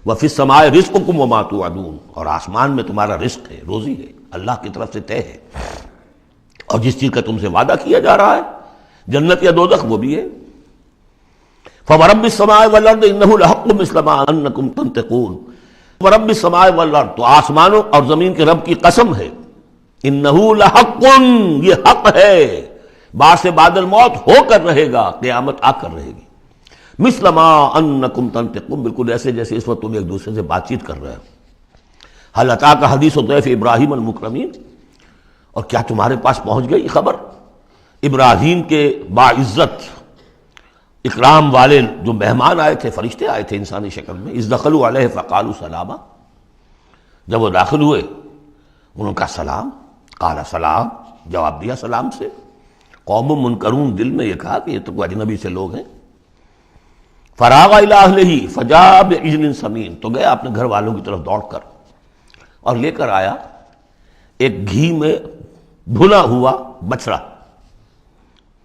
وفی السماء رزقکم وما توعدون، اور آسمان میں تمہارا رزق ہے، روزی ہے، اللہ کی طرف سے طے ہے، اور جس چیز کا تم سے وعدہ کیا جا رہا ہے جنت یا دوزخ وہ بھی ہے۔ فورب السماء والارض انہ لحق مثل ما انکم تنطقون، ورب السماء والارض، تو آسمانوں اور زمین کے رب کی قسم ہے، انہ لحق، یہ حق ہے، بعد بعد الموت ہو کر رہے گا، قیامت آ کر رہے گی، مثل ما انکم تنطقون، بالکل ایسے جیسے اس وقت تم ایک دوسرے سے بات چیت کر رہے ہو۔ هل اتاک حدیث ضیف ابراہیم المکرمین، اور کیا تمہارے پاس پہنچ گئی خبر ابراہیم کے باعزت اکرام والے جو مہمان آئے تھے، فرشتے آئے تھے انسانی شکل میں، اذ دخلوا علیہ فقالوا سلاما، جب وہ داخل ہوئے انہوں نے کہا سلام، قال سلام، جواب دیا سلام سے۔ قوم منکرون، دل میں یہ کہا کہ یہ تو کوئی اجنبی سے لوگ ہیں۔ فراغ الی اہلہ فجاء بعجل سمین، تو گیا اپنے گھر والوں کی طرف دوڑ کر اور لے کر آیا ایک گھی میں بھنا ہوا بچڑا،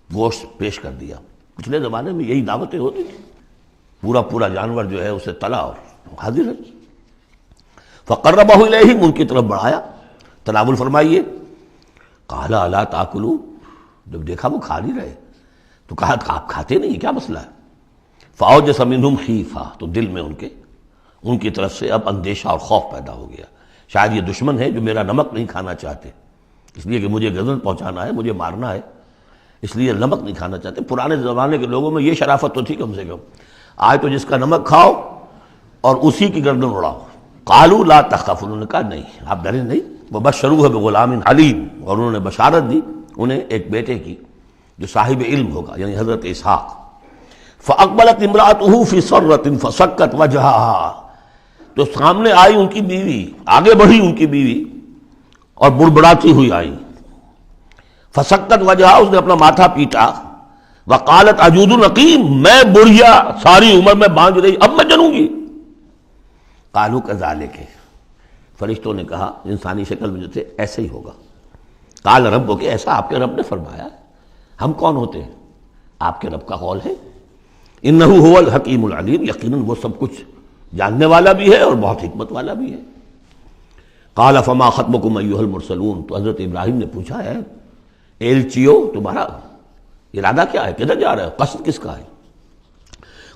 گوشت پیش کر دیا۔ پچھلے زمانے میں یہی دعوتیں ہوتی تھیں، پورا جانور جو ہے اسے تلا اور حاضر ہے۔ فقربہ الیہم، ان کی طرف بڑھایا، تناول فرمائیے۔ قال الا تاکلون، جب دیکھا وہ کھا نہیں رہے تو کہا کہ آپ کھاتے نہیں، کیا مسئلہ ہے؟ فاوجس منہم خیفہ، تو دل میں ان کی طرف سے اب اندیشہ اور خوف پیدا ہو گیا، شاید یہ دشمن ہے جو میرا نمک نہیں کھانا چاہتے، اس لیے کہ مجھے غضب پہنچانا ہے، مجھے مارنا ہے، اس لیے نمک نہیں کھانا چاہتے۔ پرانے زمانے کے لوگوں میں یہ شرافت تو تھی کم سے کم، آج تو جس کا نمک کھاؤ اور اسی کی گردن اڑاؤ۔ قالوا لا تخف، انہوں نے کہا نہیں آپ ڈریں نہیں، وبشروہ بغلام حلیم، اور انہوں نے بشارت دی انہیں ایک بیٹے کی جو صاحب علم ہوگا، یعنی حضرت اسحاق۔ فاقبلت امرأتہ فی سرۃ فسکت وجہہا، تو سامنے آئی ان کی بیوی، آگے بڑھی ان کی بیوی اور بڑبڑاتی ہوئی آئی۔ فسکت وجہا، اس نے اپنا ماتھا پیٹا۔ وقالت عجوز نقیم، میں بڑھیا ساری عمر میں باندھ رہی، اب میں جنوں گی۔ قالوا کذالک، فرشتوں نے کہا انسانی شکل میں جو تھے ایسے ہی ہوگا۔ قال ربک، ایسا آپ کے رب نے فرمایا، ہم کون ہوتے ہیں؟ آپ کے رب کا قول ہے۔ انہ هو الحکیم العلیم، یقیناً وہ سب کچھ جاننے والا بھی ہے اور بہت حکمت والا بھی ہے۔ قال فما خطبکم ایھا المرسلون، تو حضرت ابراہیم نے پوچھا ہے ایلچیو تمہارا ارادہ کیا ہے، کدھر جا رہے ہو، قصد کس کا ہے؟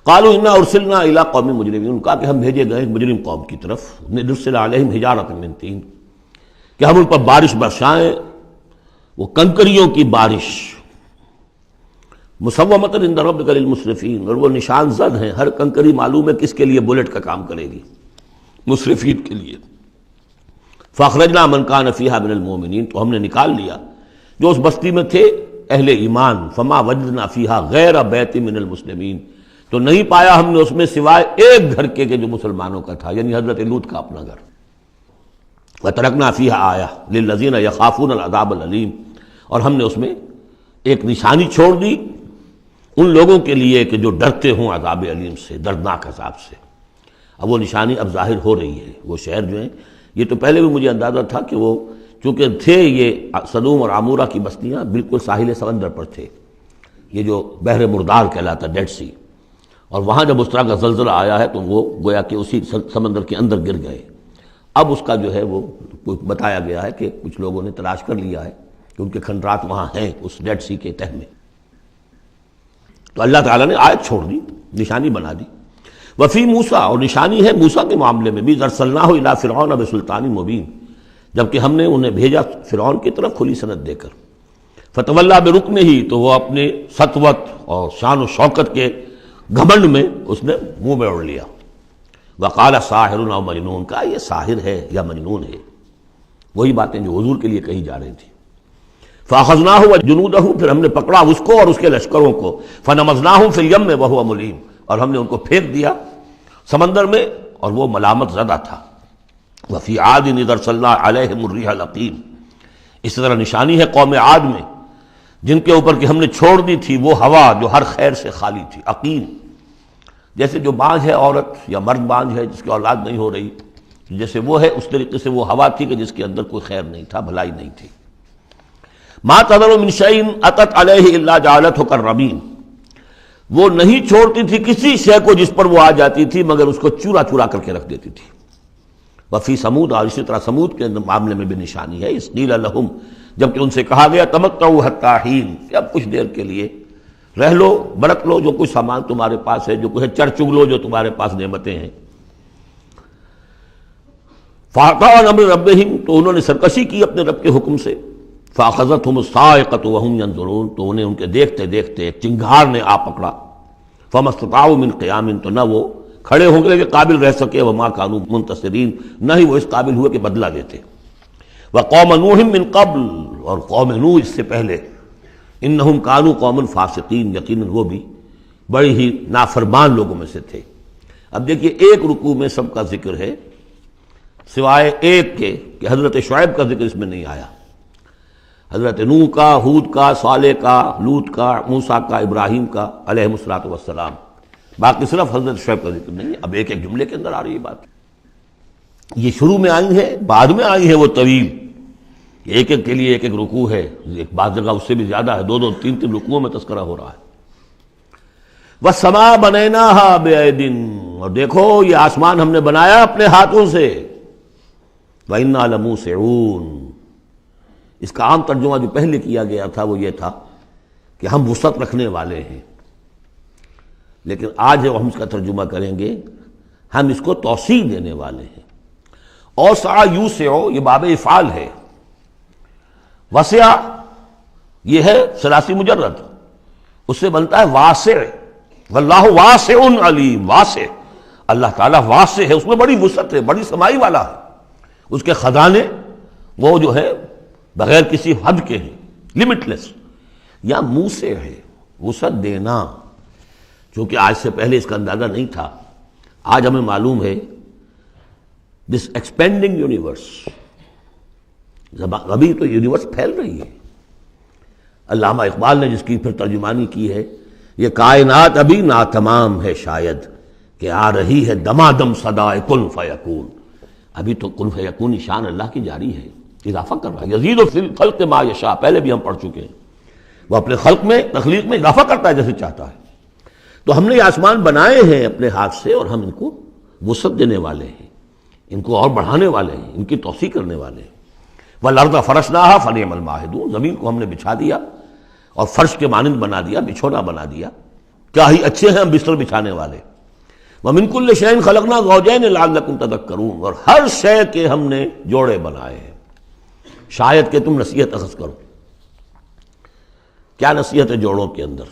قالوا انا ارسلنا الی قوم مجرمین، انہوں نے کہا کہ ہم بھیجے گئے مجرم قوم کی طرف، نرسل علیہم حجارۃ من طین، کہ ہم ان پر بارش برسائیں، وہ کنکریوں کی بارش، مسومۃ عند ربک للمسرفین، اور وہ نشان زد ہیں، ہر کنکری معلوم ہے کس کے لیے بلٹ کا کام کرے گی، مسرفین کے لیے۔ فاخرجنا من کان فیہا من المؤمنین، تو ہم نے نکال لیا جو اس بستی میں تھے اہل ایمان۔ فما وجدنا فیہا غیر بیت من المسلمین، تو نہیں پایا ہم نے اس میں سوائے ایک گھر کے جو مسلمانوں کا تھا، یعنی حضرت لوط کا اپنا گھر۔ وترکنا فیہا آیہ للذین یخافون العذاب العلیم، اور ہم نے اس میں ایک نشانی چھوڑ دی ان لوگوں کے لیے کہ جو ڈرتے ہوں عذاب علیم سے، دردناک عذاب سے۔ اب وہ نشانی اب ظاہر ہو رہی ہے۔ وہ شہر جو ہیں، یہ تو پہلے بھی مجھے اندازہ تھا کہ وہ چونکہ تھے یہ صدوم اور عمورہ کی بستیاں بالکل ساحل سمندر پر تھے، یہ جو بحر مردار کہلاتا ڈیڈ سی، اور وہاں جب اس طرح کا زلزلہ آیا ہے تو وہ گویا کہ اسی سمندر کے اندر گر گئے۔ اب اس کا جو ہے وہ بتایا گیا ہے کہ کچھ لوگوں نے تلاش کر لیا ہے کہ ان کے کھنڈرات وہاں ہیں اس ڈیڈ سی کے تہہ میں۔ تو اللہ تعالیٰ نے آیت چھوڑ دی، نشانی بنا دی۔ وفی موسیٰ، اور نشانی ہے موسیٰ کے معاملے میں بھی، ارسلناہ الی فرعون بسلطان مبین، جبکہ ہم نے انہیں بھیجا فرعون کی طرف کھلی سند دے کر۔ فتولیٰ برکنہ، تو وہ اپنے سطوت اور شان و شوکت کے گھمنڈ میں اس نے منہ میں اوڑھ لیا۔ وقال ساحر او مجنون، کہا یہ ساحر ہے یا مجنون ہے، وہی باتیں جو حضور کے لیے کہی جا رہی تھی۔ فاخذناہ وجنودہ، پھر ہم نے پکڑا اس کو اور اس کے لشکروں کو، فنبذناہم فی الیم وہو ملیم، اور ہم نے ان کو پھینک دیا سمندر میں اور وہ ملامت زدہ تھا۔ وفی عاد اذ ارسلنا علیہم الریح العقیم، اس طرح نشانی ہے قوم عاد میں جن کے اوپر کہ ہم نے چھوڑ دی تھی وہ ہوا جو ہر خیر سے خالی تھی، عقیم، جیسے جو بانجھ ہے عورت یا مرد بانجھ ہے جس کی اولاد نہیں ہو رہی، جیسے وہ ہے اس طریقے سے وہ ہوا تھی کہ جس کے اندر کوئی خیر نہیں تھا، بھلائی نہیں تھی۔ ما تذر من شیء اتت علیہ الا جعلتہ کالرمیم، وہ نہیں چھوڑتی تھی کسی شے کو جس پر وہ آ جاتی تھی مگر اس کو چورا چورا کر کے رکھ دیتی تھی۔ وفی سمود، اور اسی طرح سمود کے معاملے میں بھی نشانی ہے، اس قیل لہم، جبکہ ان سے کہا گیا تمتعوا حتی حین، کہ اب کچھ دیر کے لیے رہ لو، برت لو جو کچھ سامان تمہارے پاس ہے، جو کچھ چر چگ لو جو تمہارے پاس نعمتیں ہیں۔ فَأَطَاعُوا عَنْ أَمْرِ رَبِّهِمْ، تو انہوں نے سرکشی کی اپنے رب کے حکم سے۔ فَأَخَذَتْهُمُ الصَّاعِقَةُ وَهُمْ يَنظُرُونَ، تو انہیں ان کے دیکھتے دیکھتے ایک چنگھار نے آ پکڑا۔ فَمَا اسْتَطَاعُوا مِنْ قِيَامٍ، تو نہ وہ کھڑے ہوں گے کہ قابل رہ سکے، وَمَا كَانُوا مُنْتَصِرِينَ، نہ ہی وہ اس قابل ہوئے کہ بدلہ دیتے۔ وَقَوْمَ نُوحٍ مِّن قَبْلُ، اور قوم نوح اس سے پہلے، انہم کانوا قوما فاسقین، یقیناً وہ بھی بڑی ہی نافرمان لوگوں میں سے تھے۔ اب دیکھیے ایک رکوع میں سب کا ذکر ہے سوائے ایک کے کہ حضرت شعیب کا ذکر اس میں نہیں آیا، حضرت نوح کا، ہود کا، صالح کا، لوط کا، موسیٰ کا، ابراہیم کا علیہم الصلوۃ والسلام، باقی صرف حضرت شعیب کا ذکر نہیں ہے۔ اب ایک ایک جملے کے اندر آ رہی ہے بات، یہ شروع میں آئی ہے، بعد میں آئی ہے وہ طویل، ایک ایک کے لیے ایک ایک رکوع ہے، ایک بعض جگہ اس سے بھی زیادہ ہے، دو دو تین تین رکوعوں میں تذکرہ ہو رہا ہے۔ وَالسَّمَاءَ بَنَيْنَاهَا بِأَيْدٍ، اور دیکھو یہ آسمان ہم نے بنایا اپنے ہاتھوں سے، وَإِنَّا لَمُوسِعُونَ، اس کا عام ترجمہ جو پہلے کیا گیا تھا وہ یہ تھا کہ ہم وسعت رکھنے والے ہیں، لیکن آج ہم اس کا ترجمہ کریں گے ہم اس کو توسیع دینے والے ہیں۔ اوسع یوسع، یہ باب افعال ہے، وسع یہ ہے ثلاثی مجرد، اس سے بنتا ہے واسع، واللہ واسع علیم، واسع، اللہ تعالیٰ واسع ہے، اس میں بڑی وسعت ہے، بڑی سمائی والا ہے، اس کے خزانے وہ جو ہے بغیر کسی حد کے ہیں، لمٹ لیس، یا موسع ہے، وسعت دینا، چونکہ آج سے پہلے اس کا اندازہ نہیں تھا، آج ہمیں معلوم ہے دس ایکسپینڈنگ یونیورس، ابھی تو یونیورس پھیل رہی ہے۔ علامہ اقبال نے جس کی پھر ترجمانی کی ہے، یہ کائنات ابھی ناتمام ہے شاید کہ آ رہی ہے دمادم صدائے کن فیکون، ابھی تو کن فیکون شان اللہ کی جاری ہے، اضافہ کر رہا ہے، یزید فی الخلق ما یشاء، پہلے بھی ہم پڑھ چکے ہیں، وہ اپنے خلق میں، تخلیق میں اضافہ کرتا ہے جیسے چاہتا ہے۔ تو ہم نے یہ آسمان بنائے ہیں اپنے ہاتھ سے اور ہم ان کو وسعت دینے والے ہیں، ان کو اور بڑھانے والے ہیں، ان کی توسیع کرنے والے ہیں۔ وَالْأَرْضَ فَرَشْنَاهَا فَنِعْمَ الْمَاهِدُونَ، زمین کو ہم نے بچھا دیا اور فرش کے مانند بنا دیا، بچھونا بنا دیا، کیا ہی اچھے ہیں ہم بستر بچھانے والے۔ وَمِن كُلِّ شَيْءٍ خَلَقْنَا زَوْجَيْنِ لَعَلَّكُمْ تَذَكَّرُونَ، اور ہر شے کے ہم نے جوڑے بنائے ہیں شاید کہ تم نصیحت اخذ کرو۔ کیا نصیحت ہے جوڑوں کے اندر؟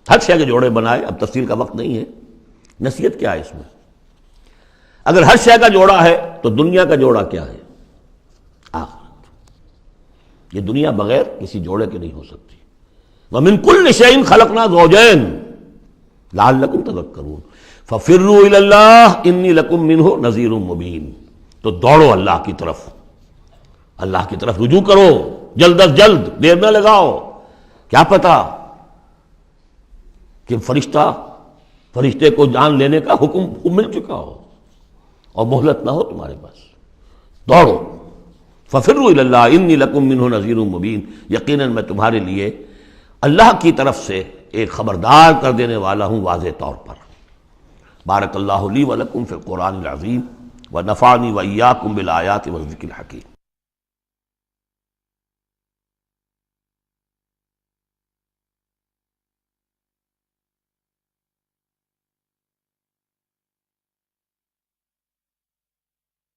ہر شے کے جوڑے بنائے، اب تفصیل کا وقت نہیں ہے، نصیحت کیا ہے اس میں؟ اگر ہر شے کا جوڑا ہے تو دنیا کا جوڑا کیا ہے؟ آخرت، یہ دنیا بغیر کسی جوڑے کے نہیں ہو سکتی۔ وَمِن كُلِّ شَيْءٍ خَلَقْنَا زَوْجَيْنِ لَعَلَّكُمْ تَذَكَّرُونَ فَفِرُّوا إِلَى اللَّهِ إِنِّي لَكُمْ مِنْهُ نَذِيرٌ مُبِينٌ، تو دوڑو اللہ کی طرف، اللہ کی طرف رجوع کرو، جلد از جلد، دیر نہ لگاؤ، کیا پتا کہ فرشتے کو جان لینے کا حکم مل چکا ہو اور مہلت نہ ہو تمہارے پاس، دوڑو۔ فَفِرُّوا إِلَى اللَّهِ إِنِّي لَكُمْ مِنْهُ نَذِيرٌ مُبِينٌ، یقیناً میں تمہارے لیے اللہ کی طرف سے ایک خبردار کر دینے والا ہوں واضح طور پر۔ بارک اللہ لی ولکم فی القرآن العظیم ونفعنی وإیاکم بالآیات والذکر الحکیم۔